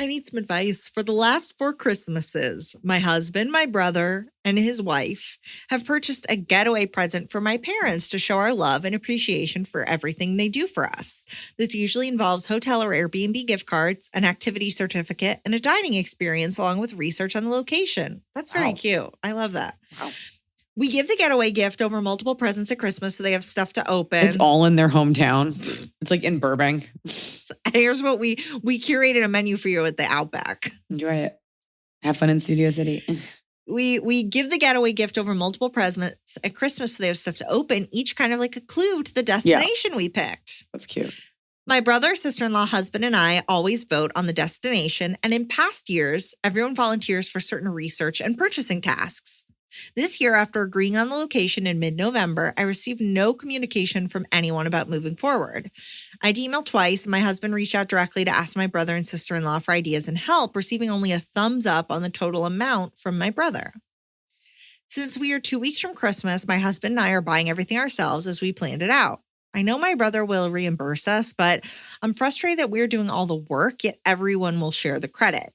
C: I need some advice. For the last 4 Christmases, my husband, my brother, and his wife have purchased a getaway present for my parents to show our love and appreciation for everything they do for us. This usually involves hotel or Airbnb gift cards, an activity certificate, and a dining experience along with research on the location. That's very cute. I love that.
E: Wow.
C: We give the getaway gift over multiple presents at Christmas so they have stuff to open.
E: It's all in their hometown. It's like in Burbank.
C: So here's what we curated a menu for you at the Outback.
E: Enjoy it. Have fun in Studio City.
C: we give the getaway gift over multiple presents at Christmas, so they have stuff to open, each kind of like a clue to the destination we picked.
E: That's cute.
C: My brother, sister-in-law, husband, and I always vote on the destination. And in past years, everyone volunteers for certain research and purchasing tasks. This year, after agreeing on the location in mid-November, I received no communication from anyone about moving forward. I'd emailed twice, and my husband reached out directly to ask my brother and sister-in-law for ideas and help, receiving only a thumbs up on the total amount from my brother. Since we are 2 weeks from Christmas, my husband and I are buying everything ourselves as we planned it out. I know my brother will reimburse us, but I'm frustrated that we're doing all the work, yet everyone will share the credit.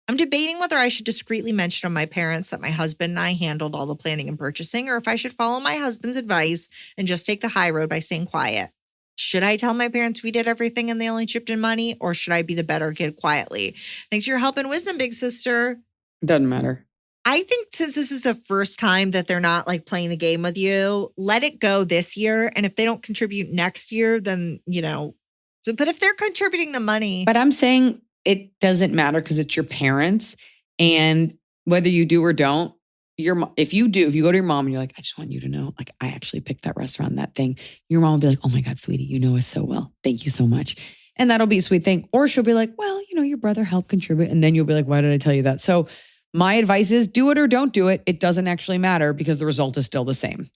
C: I'm debating whether I should discreetly mention to my parents that my husband and I handled all the planning and purchasing, or if I should follow my husband's advice and just take the high road by staying quiet. Should I tell my parents we did everything and they only chipped in money, or should I be the better kid quietly? Thanks for your help and wisdom, big sister.
E: Doesn't matter.
C: I think since this is the first time that they're not like playing the game with you, let it go this year. And if they don't contribute next year, then, but if they're contributing the money.
E: But I'm saying it doesn't matter because it's your parents. And whether you do or don't, if you go to your mom and you're like, I just want you to know, like, I actually picked that restaurant, that thing. Your mom will be like, oh my God, sweetie, you know us so well. Thank you so much. And that'll be a sweet thing. Or she'll be like, well, your brother helped contribute. And then you'll be like, why did I tell you that? So my advice is do it or don't do it. It doesn't actually matter because the result is still the same.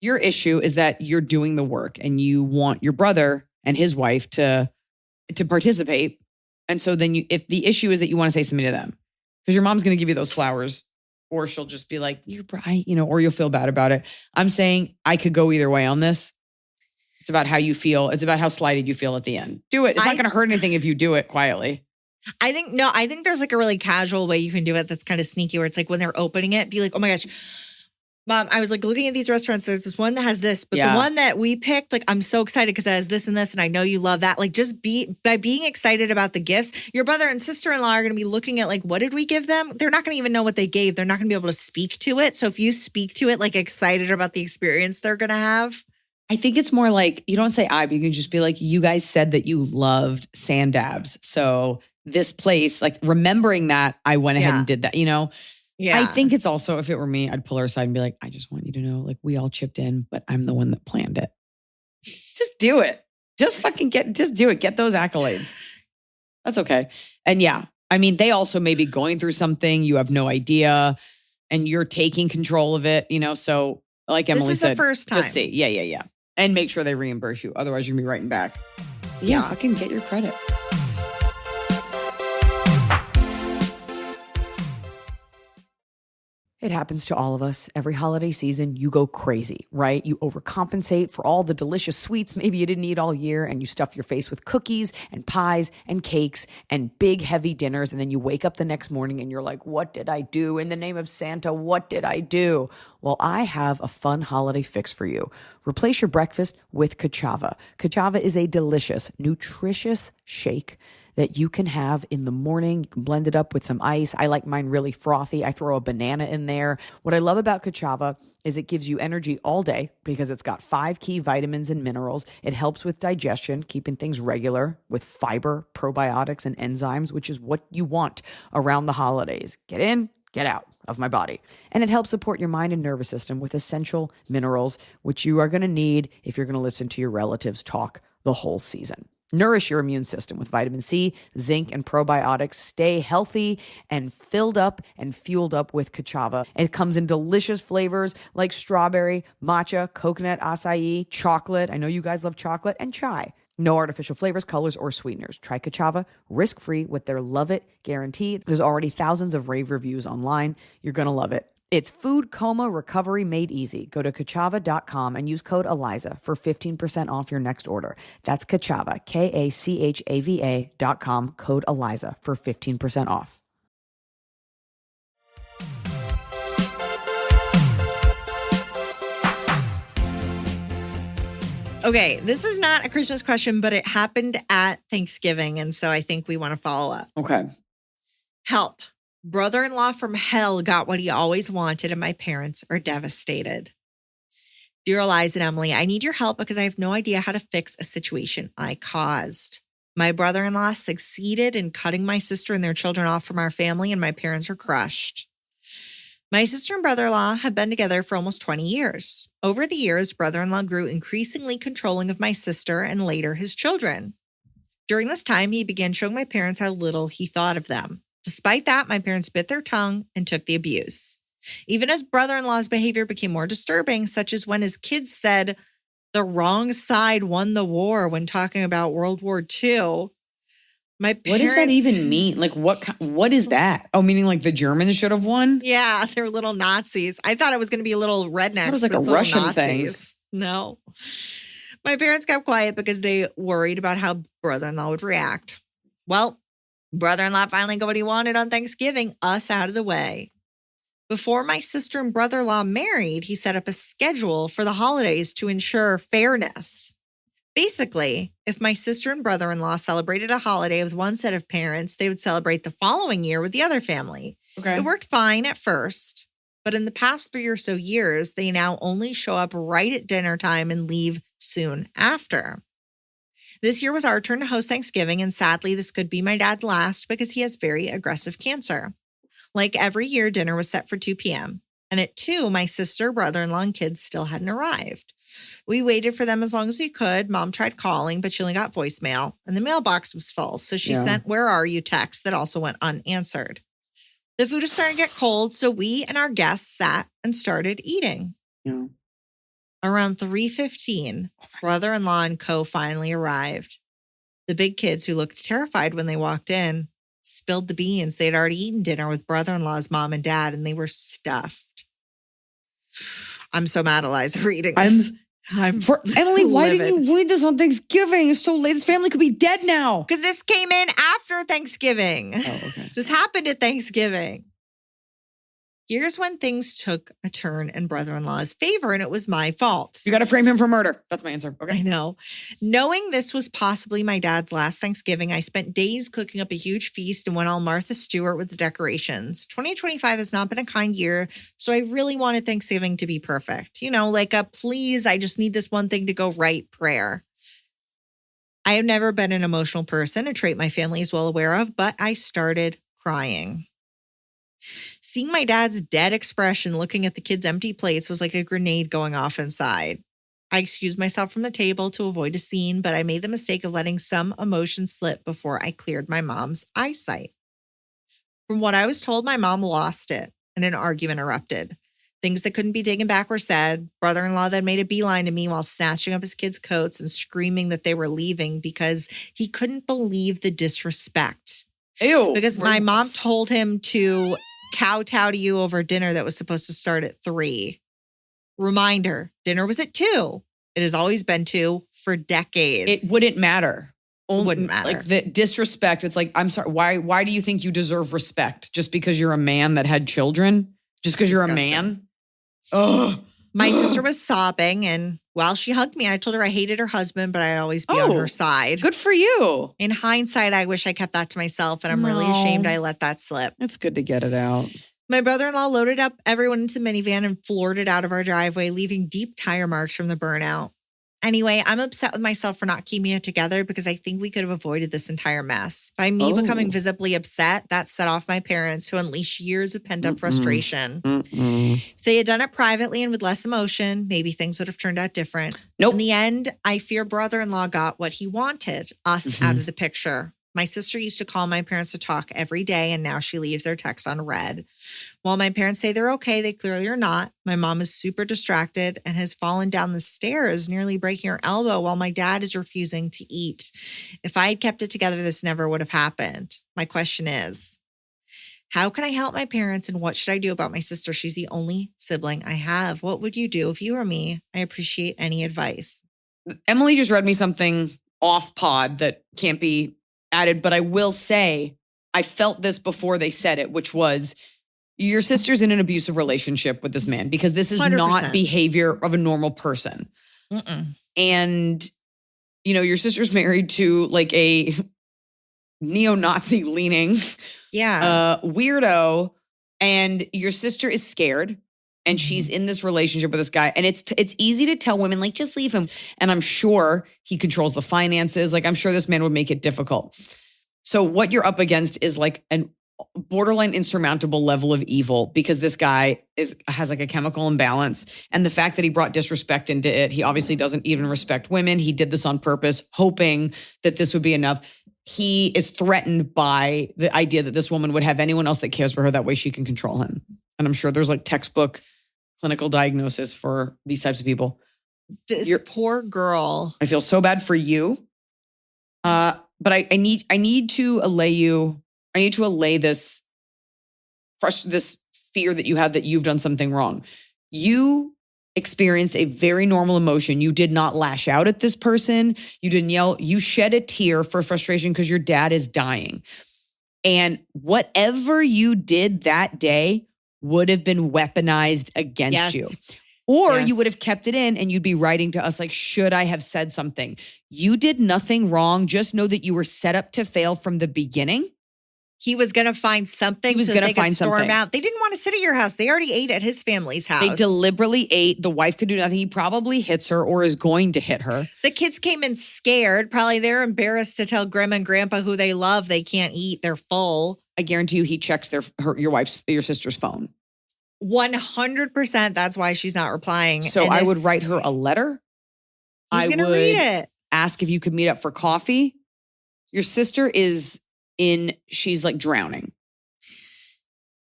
E: Your issue is that you're doing the work and you want your brother and his wife to participate. And so then if the issue is that you want to say something to them, because your mom's going to give you those flowers, or she'll just be like, you're bright, or you'll feel bad about it. I'm saying I could go either way on this. It's about how you feel. It's about how slighted you feel at the end. Do it. It's not going to hurt anything if you do it quietly.
C: I think there's like a really casual way you can do it that's kind of sneaky, where it's like when they're opening it, be like, oh my gosh, Mom, I was like looking at these restaurants. There's this one that has this, but the one that we picked, like, I'm so excited because it has this and this, and I know you love that. Like, just by being excited about the gifts, your brother and sister-in-law are going to be looking at like, what did we give them? They're not going to even know what they gave. They're not going to be able to speak to it. So if you speak to it, like excited about the experience they're going to have.
E: I think it's more like, you don't say I, but you can just be like, you guys said that you loved sand dabs. So this place, like remembering that, I went ahead and did that, Yeah. I think it's also, if it were me, I'd pull her aside and be like, I just want you to know, like, we all chipped in, but I'm the one that planned it. Just do it. Just do it. Get those accolades. That's okay. And they also may be going through something. You have no idea and you're taking control of it, So like Emily said,
C: this is the first time.
E: Just see. Yeah. And make sure they reimburse you. Otherwise you're going to be writing back. Yeah. Fucking get your credit.
A: It happens to all of us. Every holiday season, you go crazy, right? You overcompensate for all the delicious sweets maybe you didn't eat all year, and you stuff your face with cookies and pies and cakes and big, heavy dinners, and then you wake up the next morning and you're like, what did I do? In the name of Santa, what did I do? Well, I have a fun holiday fix for you. Replace your breakfast with Kachava. Kachava is a delicious, nutritious shake that you can have in the morning. You can blend it up with some ice. I like mine really frothy. I throw a banana in there. What I love about Kachava is it gives you energy all day because it's got 5 key vitamins and minerals. It helps with digestion, keeping things regular with fiber, probiotics, and enzymes, which is what you want around the holidays. Get in, get out of my body. And it helps support your mind and nervous system with essential minerals, which you are going to need if you're going to listen to your relatives talk the whole season. Nourish your immune system with vitamin C, zinc, and probiotics. Stay healthy and filled up and fueled up with Kachava. It comes in delicious flavors like strawberry, matcha, coconut, acai, chocolate. I know you guys love chocolate, and chai. No artificial flavors, colors, or sweeteners. Try Kachava risk-free with their Love It guarantee. There's already thousands of rave reviews online. You're going to love it. It's food coma recovery made easy. Go to Kachava.com and use code ELIZA for 15% off your next order. That's Kachava, Kachava.com, code ELIZA for 15% off.
C: Okay, this is not a Christmas question, but it happened at Thanksgiving, and so I think we want to follow up.
E: Okay.
C: Help. Brother-in-law from hell got what he always wanted, and my parents are devastated. Dear Eliza and Emily, I need your help because I have no idea how to fix a situation I caused. My brother-in-law succeeded in cutting my sister and their children off from our family, and my parents are crushed. My sister and brother-in-law have been together for almost 20 years. Over the years, brother-in-law grew increasingly controlling of my sister and later his children. During this time, he began showing my parents how little he thought of them. Despite that, my parents bit their tongue and took the abuse. Even as brother-in-law's behavior became more disturbing, such as when his kids said the wrong side won the war when talking about World War II. My parents,
E: What does that even mean? Like, what is that? Oh, meaning like the Germans should have won?
C: Yeah, they're little Nazis. I thought it was going to be a little redneck.
E: It was like
C: but
E: a
C: it's little
E: Russian
C: Nazis.
E: thing.
C: No. My parents kept quiet because they worried about how brother-in-law would react. Well, brother-in-law finally got what he wanted on Thanksgiving, us out of the way. Before my sister and brother-in-law married, he set up a schedule for the holidays to ensure fairness. Basically, if my sister and brother-in-law celebrated a holiday with one set of parents, they would celebrate the following year with the other family.
E: Okay.
C: It worked fine at first, but in the past 3 or so years, they now only show up right at dinner time and leave soon after. This year was our turn to host Thanksgiving, and sadly, this could be my dad's last because he has very aggressive cancer. Like every year, dinner was set for 2 p.m. And at 2, my sister, brother-in-law, and kids still hadn't arrived. We waited for them as long as we could. Mom tried calling, but she only got voicemail, and the mailbox was full. So she sent "Where are you?" texts that also went unanswered. The food was starting to get cold, so we and our guests sat and started eating.
E: Yeah.
C: Around 3:15, brother-in-law and co finally arrived. The big kids, who looked terrified when they walked in, spilled the beans. They'd already eaten dinner with brother-in-law's mom and dad, and they were stuffed. I'm so mad, Eliza, reading this.
E: Emily, why
C: livid.
E: didn't you read this on Thanksgiving? It's so late. This family could be dead now.
C: Because this came in after Thanksgiving.
E: Oh, okay.
C: This happened at Thanksgiving. Here's when things took a turn in brother-in-law's favor, and it was my fault.
E: You got to frame him for murder. That's my answer. Okay.
C: I know. Knowing this was possibly my dad's last Thanksgiving, I spent days cooking up a huge feast and went all Martha Stewart with the decorations. 2025 has not been a kind year, so I really wanted Thanksgiving to be perfect. You know, like a please, I just need this one thing to go right prayer. I have never been an emotional person, a trait my family is well aware of, but I started crying. Seeing my dad's dead expression looking at the kids' empty plates was like a grenade going off inside. I excused myself from the table to avoid a scene, but I made the mistake of letting some emotion slip before I cleared my mom's eyesight. From what I was told, my mom lost it and an argument erupted. Things that couldn't be taken back were said. Brother-in-law then made a beeline to me while snatching up his kids' coats and screaming that they were leaving because he couldn't believe the disrespect.
E: Ew.
C: Because my mom told him to kowtow to you over dinner that was supposed to start at 3. Reminder, dinner was at 2. It has always been 2 for decades.
E: It wouldn't matter.
C: Wouldn't matter.
E: Like the disrespect. It's like, I'm sorry. Why do you think you deserve respect? Just because you're a man that had children? Just because you're a man? Ugh.
C: My sister was sobbing, and while she hugged me, I told her I hated her husband, but I'd always be on her side.
E: Good for you.
C: In hindsight, I wish I kept that to myself, and I'm really ashamed I let that slip.
E: It's good to get it out.
C: My brother-in-law loaded up everyone into the minivan and floored it out of our driveway, leaving deep tire marks from the burnout. Anyway, I'm upset with myself for not keeping it together because I think we could have avoided this entire mess. By me becoming visibly upset, that set off my parents, who unleashed years of pent-up frustration. If they had done it privately and with less emotion, maybe things would have turned out different.
E: Nope.
C: In the end, I fear brother-in-law got what he wanted, us out of the picture. My sister used to call my parents to talk every day, and now she leaves their texts unread. While my parents say they're okay, they clearly are not. My mom is super distracted and has fallen down the stairs, nearly breaking her elbow, while my dad is refusing to eat. If I had kept it together, this never would have happened. My question is, how can I help my parents, and what should I do about my sister? She's the only sibling I have. What would you do if you were me? I appreciate any advice.
E: Emily just read me something off pod that can't be added, but I will say I felt this before they said it, which was your sister's in an abusive relationship with this man because this is
C: 100%.
E: not behavior of a normal person. And, you know, your sister's married to like a neo-Nazi leaning weirdo, and your sister is scared. And she's in this relationship with this guy. And it's easy to tell women, like, just leave him. And I'm sure he controls the finances. Like, I'm sure this man would make it difficult. So what you're up against is like an borderline insurmountable level of evil because this guy has like a chemical imbalance. And the fact that he brought disrespect into it, he obviously doesn't even respect women. He did this on purpose, hoping that this would be enough. He is threatened by the idea that this woman would have anyone else that cares for her. That way she can control him. And I'm sure there's like textbook clinical diagnosis for these types of people.
C: This poor girl.
E: I feel so bad for you. But I need to allay you. I need to allay this fear that you have that you've done something wrong. You experienced a very normal emotion. You did not lash out at this person. You didn't yell. You shed a tear for frustration because your dad is dying. And whatever you did that day would have been weaponized against you. Or you would have kept it in and you'd be writing to us like, should I have said something? You did nothing wrong. Just know that you were set up to fail from the beginning.
C: He was going to find something so they could storm out. They didn't want to sit at your house. They already ate at his family's house.
E: They deliberately ate. The wife could do nothing. He probably hits her or is going to hit her.
C: The kids came in scared. Probably they're embarrassed to tell grandma and grandpa who they love they can't eat. They're full.
E: I guarantee you he checks your sister's phone.
C: 100%. That's why she's not replying.
E: So I would write her a letter.
C: He's going to read it.
E: Ask if you could meet up for coffee. Your sister she's like drowning.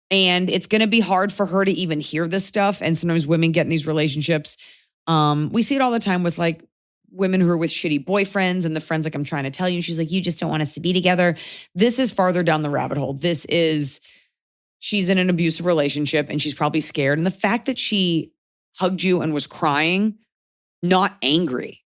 E: And it's going to be hard for her to even hear this stuff. And sometimes women get in these relationships. We see it all the time with like women who are with shitty boyfriends and the friends like, I'm trying to tell you. And she's like, you just don't want us to be together. This is farther down the rabbit hole. She's in an abusive relationship and she's probably scared. And the fact that she hugged you and was crying, not angry.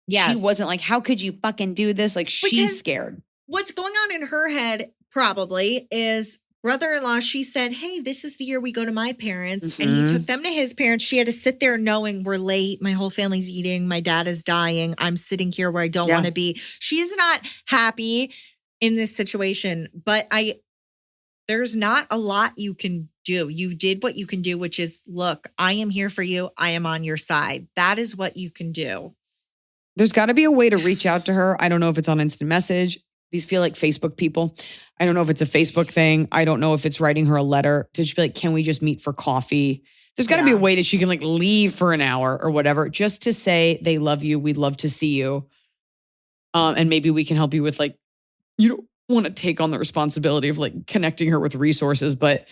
C: Yes.
E: She wasn't like, how could you fucking do this? Like she's scared.
C: What's going on in her head probably is brother-in-law, she said, hey, this is the year we go to my parents. Mm-hmm. And he took them to his parents. She had to sit there knowing we're late. My whole family's eating. My dad is dying. I'm sitting here where I don't want to be. She's not happy in this situation, but there's not a lot you can do. You did what you can do, which is, look, I am here for you. I am on your side. That is what you can do.
E: There's got to be a way to reach out to her. I don't know if it's on instant message. These feel like Facebook people. I don't know if it's a Facebook thing. I don't know if it's writing her a letter to just be like, can we just meet for coffee? There's got to be a way that she can like leave for an hour or whatever, just to say they love you. We'd love to see you. And maybe we can help you with like, you don't want to take on the responsibility of like connecting her with resources. But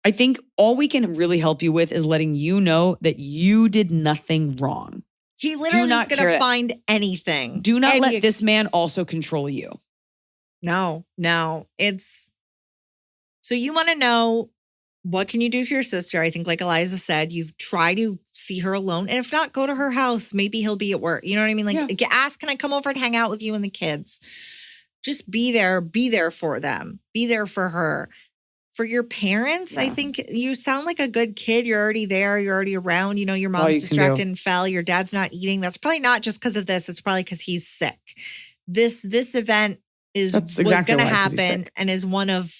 E: I think all we can really help you with is letting you know that you did nothing wrong.
C: He literally is going to find anything.
E: Do not let this man also control you.
C: No. So you want to know, what can you do for your sister? I think like Eliza said, you try to see her alone. And if not, go to her house. Maybe he'll be at work. You know what I mean? Like ask, can I come over and hang out with you and the kids? Just be there for them. Be there for her. For your parents, I think you sound like a good kid. You're already there. You're already around. You know, your mom's distracted and fell. Your dad's not eating. That's probably not just because of this. It's probably because he's sick. This event was going to happen and is one of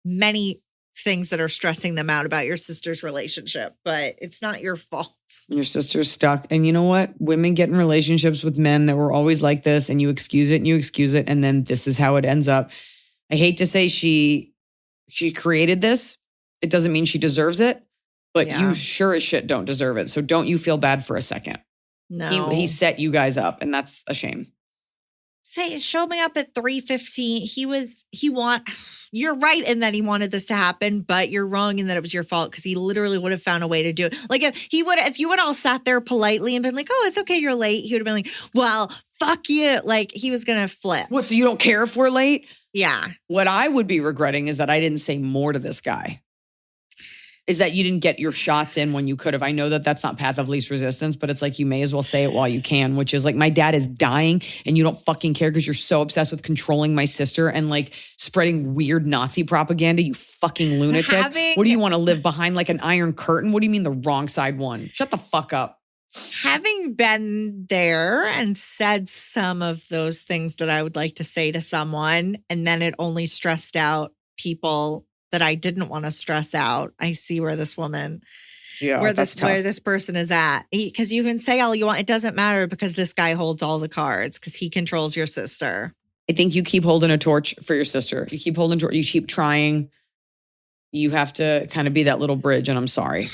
C: many things that are stressing them out about your sister's relationship. But it's not your fault.
E: Your sister's stuck. And you know what? Women get in relationships with men that were always like this, and you excuse it and you excuse it. And then this is how it ends up. I hate to say she created this. It doesn't mean she deserves it, but you sure as shit don't deserve it. So don't you feel bad for a second.
C: No.
E: He set you guys up, and that's a shame.
C: Show me up at 3:15. You're right in that he wanted this to happen, but you're wrong in that it was your fault because he literally would have found a way to do it. Like if you would all sat there politely and been like, oh, it's okay, you're late. He would have been like, well, fuck you. Like he was going to flip.
E: What, so you don't care if we're late?
C: Yeah.
E: What I would be regretting is that I didn't say more to this guy. Is that you didn't get your shots in when you could have. I know that that's not path of least resistance, but it's like you may as well say it while you can, which is like, my dad is dying and you don't fucking care because you're so obsessed with controlling my sister and like spreading weird Nazi propaganda, you fucking lunatic. What do you want to live behind like an iron curtain? What do you mean the wrong side one? Shut the fuck up.
C: Having been there and said some of those things that I would like to say to someone, and then it only stressed out people that I didn't want to stress out. I see where this woman, where this person is at. Because you can say all you want. It doesn't matter because this guy holds all the cards because he controls your sister.
E: I think you keep holding a torch for your sister. You keep holding, you keep trying. You have to kind of be that little bridge, and I'm sorry.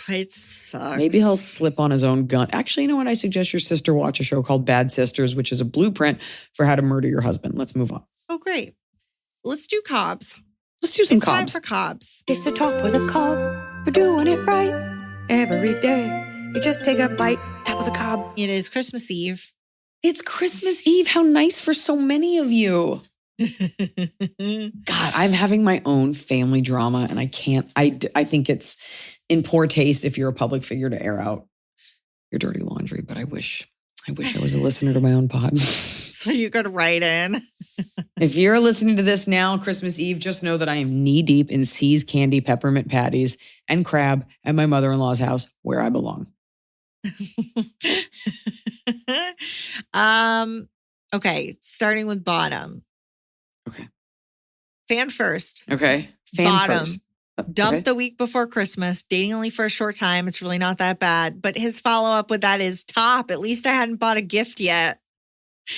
C: It sucks.
E: Maybe he'll slip on his own gun. Actually, you know what? I suggest your sister watch a show called Bad Sisters, which is a blueprint for how to murder your husband. Let's move on.
C: Oh, great. Let's do cobs.
E: Let's do some
C: It's time
E: cobs.
C: for cobs.
A: It's a talk with a cob. We're doing it right every day. You just take a bite, top of the cob.
C: It is Christmas Eve.
E: It's Christmas Eve. How nice for so many of you. God, I'm having my own family drama, and I can't. I think it's in poor taste if you're a public figure to air out your dirty laundry. But I wish I was a listener to my own pod.
C: So you could write in.
E: If you're listening to this now, Christmas Eve, just know that I am knee deep in C's candy peppermint patties and crab at my mother-in-law's house, where I belong.
C: Okay, starting with bottom.
E: Okay.
C: Fan first.
E: Okay. Fan
C: Bottom.
E: first.
C: Dumped
E: Okay.
C: the week before Christmas, dating only for a short time. It's really not that bad. But his follow-up with that is top. At least I hadn't bought a gift yet.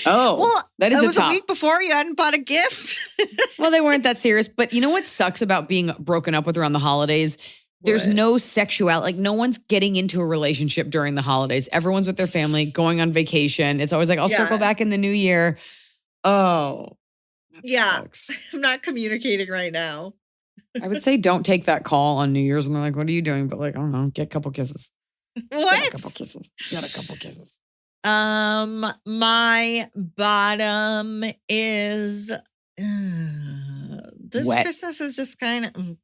E: Oh,
C: Well,
E: that is
C: it
E: a
C: was
E: top.
C: a week before you hadn't bought a gift.
E: Well, they weren't that serious. But you know what sucks about being broken up with around the holidays? There's
C: What?
E: no sexuality. Like, no one's getting into a relationship during the holidays. Everyone's with their family, going on vacation. It's always like, I'll
C: Yeah.
E: circle back in the new year. Oh, that
C: Yeah.
E: sucks.
C: I'm not communicating right now.
E: I would say don't take that call on New Year's when they're like, what are you doing? But like, I don't know, get a couple kisses. Get a
C: What?
E: couple kisses. Get a couple kisses.
C: My bottom is this
E: Wet.
C: Christmas is just kind of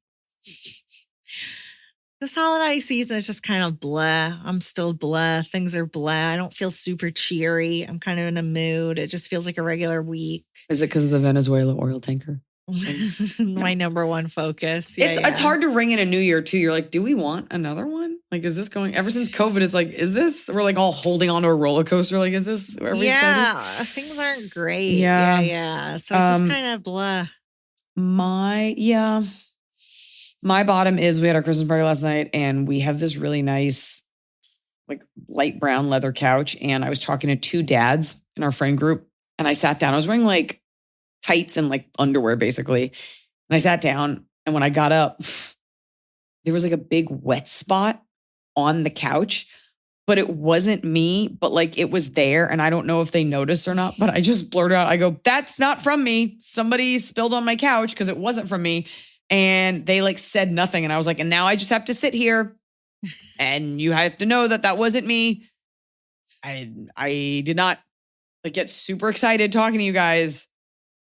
C: this holiday season is just kind of blah. I'm still blah. Things are blah. I don't feel super cheery. I'm kind of in a mood. It just feels like a regular week.
E: Is it because of the Venezuela oil tanker?
C: My number one focus. Yeah,
E: It's hard to ring in a new year too. You're like, do we want another one? Like, is this going? Ever since COVID, it's like, is this? We're like all holding on to a roller coaster. Like, is this? Are we
C: Yeah,
E: excited?
C: things aren't great.
E: Yeah.
C: Yeah. So it's just kind of blah.
E: My bottom is we had our Christmas party last night, and we have this really nice, like light brown leather couch. And I was talking to two dads in our friend group, and I sat down. I was wearing like tights and like underwear, basically. And I sat down, and when I got up, there was like a big wet spot on the couch, but it wasn't me, but like it was there. And I don't know if they noticed or not, but I just blurted out, I go, that's not from me. Somebody spilled on my couch because it wasn't from me. And they like said nothing. And I was like, and now I just have to sit here and you have to know that that wasn't me. I did not like get super excited talking to you guys.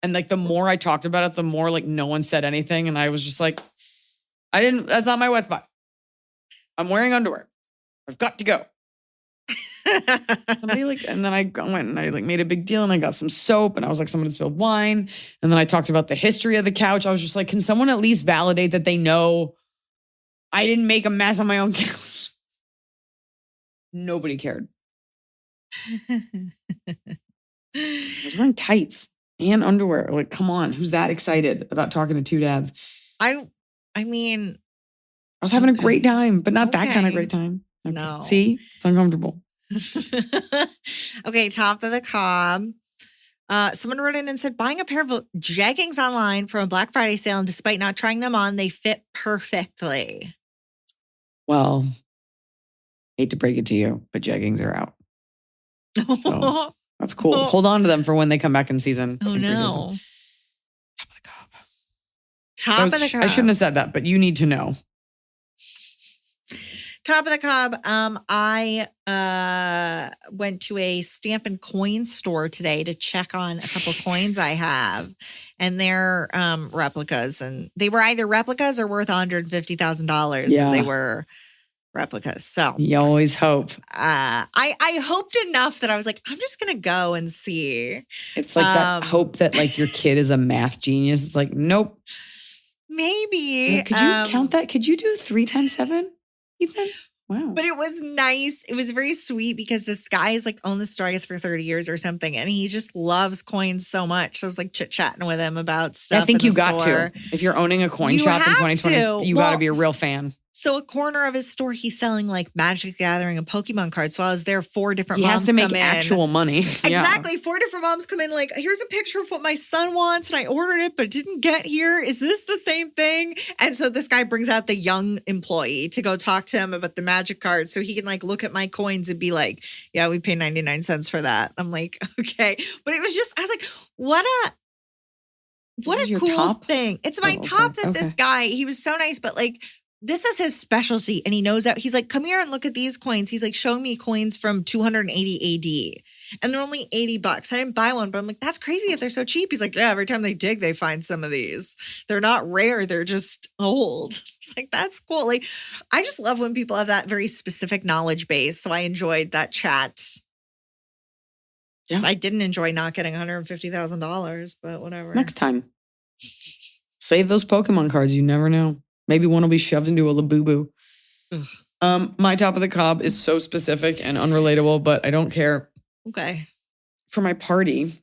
E: And like the more I talked about it, the more like no one said anything. And I was just like, that's not my wet spot. I'm wearing underwear. I've got to go. Somebody like, and then I went and I like made a big deal and I got some soap and I was like, someone spilled wine. And then I talked about the history of the couch. I was just like, can someone at least validate that they know I didn't make a mess on my own couch? Nobody cared. I was wearing tights and underwear. Like, come on, who's that excited about talking to two dads?
C: I mean,
E: I was having a
C: Okay.
E: great time, but not that kind of
C: Okay.
E: great time. Okay.
C: No.
E: See, it's uncomfortable.
C: okay, top of the cob. Someone wrote in and said, buying a pair of jeggings online from a Black Friday sale, and despite not trying them on, they fit perfectly.
E: Well, hate to break it to you, but jeggings are out. So, that's cool. Hold on to them for when they come back in season.
C: Oh,
E: in
C: no.
E: season. Top of the cob.
C: Top of the cob.
E: I shouldn't have said that, but you need to know.
C: Top of the cob. I went to a stamp and coin store today to check on a couple coins I have, and they're replicas, and they were either replicas or worth $150,000.
E: Yeah.
C: And they were replicas. So
E: You always hope.
C: I hoped enough that I was like, I'm just gonna go and see.
E: It's like that hope that like your kid is a math genius. It's like, nope.
C: Maybe.
E: Could you count that? Could you do 3 times 7, Ethan? Wow.
C: But it was nice. It was very sweet because this guy has like owned the store, I guess, for 30 years or something. And he just loves coins so much. So I was like chit-chatting with him about stuff.
E: I think
C: in
E: you
C: the
E: got
C: store.
E: to. If you're owning a coin
C: You
E: shop in
C: have
E: 2020,
C: to.
E: you got to
C: Well,
E: be a real fan.
C: So a corner of his store, he's selling like Magic the Gathering and Pokemon cards. So I was there, 4 different
E: He
C: moms
E: has to make
C: come in.
E: actual money. Yeah.
C: Exactly. 4 different moms come in like, here's a picture of what my son wants and I ordered it, but it didn't get here. Is this the same thing? And so this guy brings out the young employee to go talk to him about the Magic cards so he can like look at my coins and be like, yeah, we pay 99 cents for that. I'm like, okay. But it was just, I was like, what a cool
E: top?
C: thing. It's my
E: Oh, okay.
C: top that this
E: Okay.
C: guy, he was so nice, but like, this is his specialty and he knows that. He's like, come here and look at these coins. He's like showing me coins from 280 AD and they're only $80. I didn't buy one, but I'm like, that's crazy that they're so cheap. He's like, yeah, every time they dig, they find some of these. They're not rare. They're just old. It's like, that's cool. Like, I just love when people have that very specific knowledge base. So I enjoyed that chat.
E: Yeah.
C: I didn't enjoy not getting $150,000, but whatever.
E: Next time. Save those Pokemon cards. You never know. Maybe one will be shoved into a Labubu. My top of the cob is so specific and unrelatable, but I don't care.
C: Okay.
E: For my party,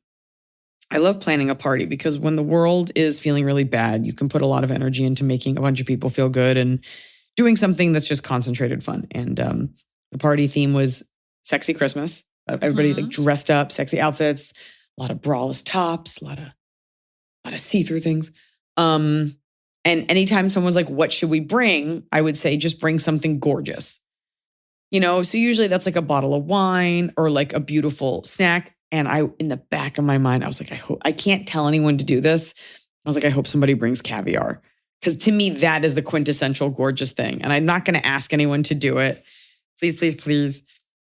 E: I love planning a party because when the world is feeling really bad, you can put a lot of energy into making a bunch of people feel good and doing something that's just concentrated fun. And the party theme was sexy Christmas. Everybody like dressed up, sexy outfits, a lot of braless tops, a lot of see-through things. And anytime someone's like, what should we bring? I would say, just bring something gorgeous. You know, so usually that's like a bottle of wine or like a beautiful snack. And in the back of my mind, I was like, I can't tell anyone to do this. I was like, I hope somebody brings caviar. Because to me, that is the quintessential gorgeous thing. And I'm not going to ask anyone to do it. Please, please, please.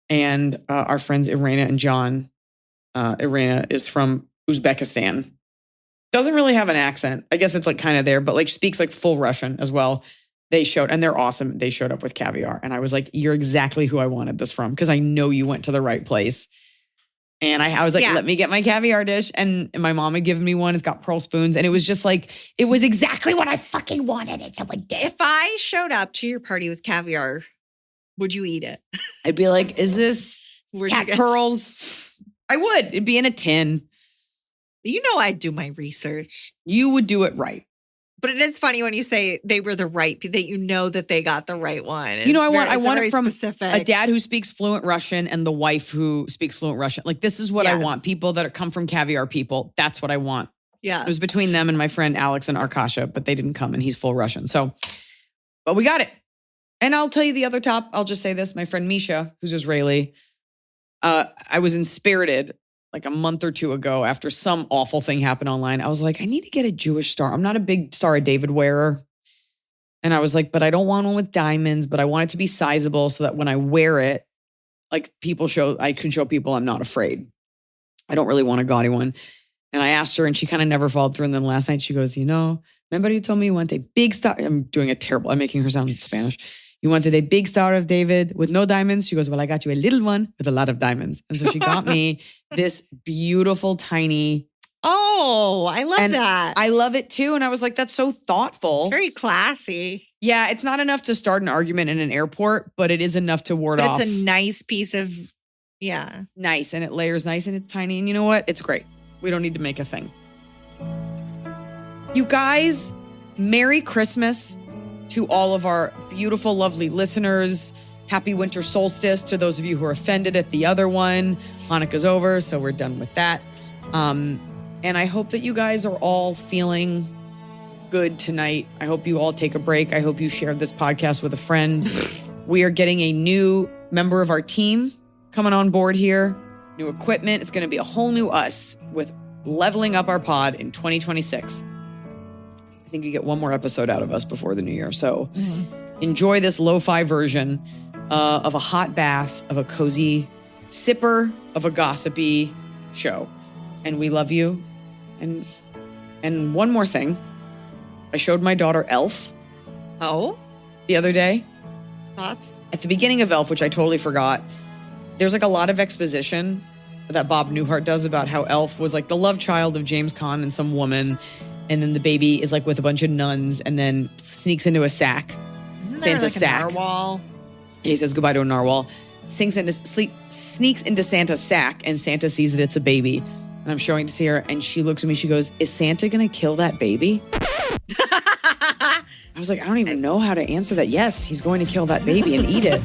E: And our friends Irena and John, Irena is from Uzbekistan. Doesn't really have an accent. I guess it's like kind of there, but like speaks like full Russian as well. They showed, and they're awesome. They showed up with caviar. And I was like, you're exactly who I wanted this from because I know you went to the right place. And I was like, let me get my caviar dish. And my mom had given me one. It's got pearl spoons. And it was just like, it was exactly what I fucking wanted. It. So
C: If I showed up to your party with caviar, would you eat it?
E: I'd be like, is this cat pearls? I would. It'd be in a tin.
C: You know I'd do my research.
E: You would do it right.
C: But it is funny when you say they were the right, that you know that they got the right one.
E: You know, I want it from
C: specific.
E: a dad who speaks fluent Russian and the wife who speaks fluent Russian. Like, this is what I want. People that come from caviar people. That's what I want.
C: Yeah.
E: It was between them and my friend Alex and Arkasha, but they didn't come and he's full Russian. So, but we got it. And I'll tell you the other top. I'll just say this. My friend Misha, who's Israeli, I was inspirited like a month or 2 ago after some awful thing happened online. I was like, I need to get a Jewish star. I'm not a big Star of David wearer. And I was like, but I don't want one with diamonds, but I want it to be sizable so that when I wear it, like I can show people I'm not afraid. I don't really want a gaudy one. And I asked her and she kind of never followed through. And then last night she goes, remember you told me you want a big star? I'm making her sound Spanish. You wanted a big Star of David with no diamonds? She goes, well, I got you a little one with a lot of diamonds. And so she got me this beautiful, tiny.
C: Oh, I love that.
E: I love it too. And I was like, that's so thoughtful.
C: It's very classy.
E: Yeah, it's not enough to start an argument in an airport, but it is enough to ward off.
C: It's a nice piece of,
E: nice. And it layers nice and it's tiny. And you know what? It's great. We don't need to make a thing. You guys, Merry Christmas to all of our beautiful, lovely listeners. Happy winter solstice to those of you who are offended at the other one. Hanukkah's over, so we're done with that. And I hope that you guys are all feeling good tonight. I hope you all take a break. I hope you share this podcast with a friend. We are getting a new member of our team coming on board here. New equipment. It's going to be a whole new us with leveling up our pod in 2026. I think you get one more episode out of us before the new year. So enjoy this lo-fi version of a hot bath, of a cozy sipper, of a gossipy show. And we love you. And one more thing. I showed my daughter Elf.
C: Oh?
E: The other day.
C: Thoughts?
E: At the beginning of Elf, which I totally forgot, there's like a lot of exposition that Bob Newhart does about how Elf was like the love child of James Caan and some woman. And then the baby is like with a bunch of nuns and then sneaks into a sack.
C: Isn't there
E: Santa's
C: like
E: sack.
C: a narwhal?
E: He says goodbye to a narwhal. Sneaks into Santa's sack and Santa sees that it's a baby. And I'm showing it to her and she looks at me, she goes, is Santa going to kill that baby? I was like, I don't even know how to answer that. Yes, he's going to kill that baby and eat it.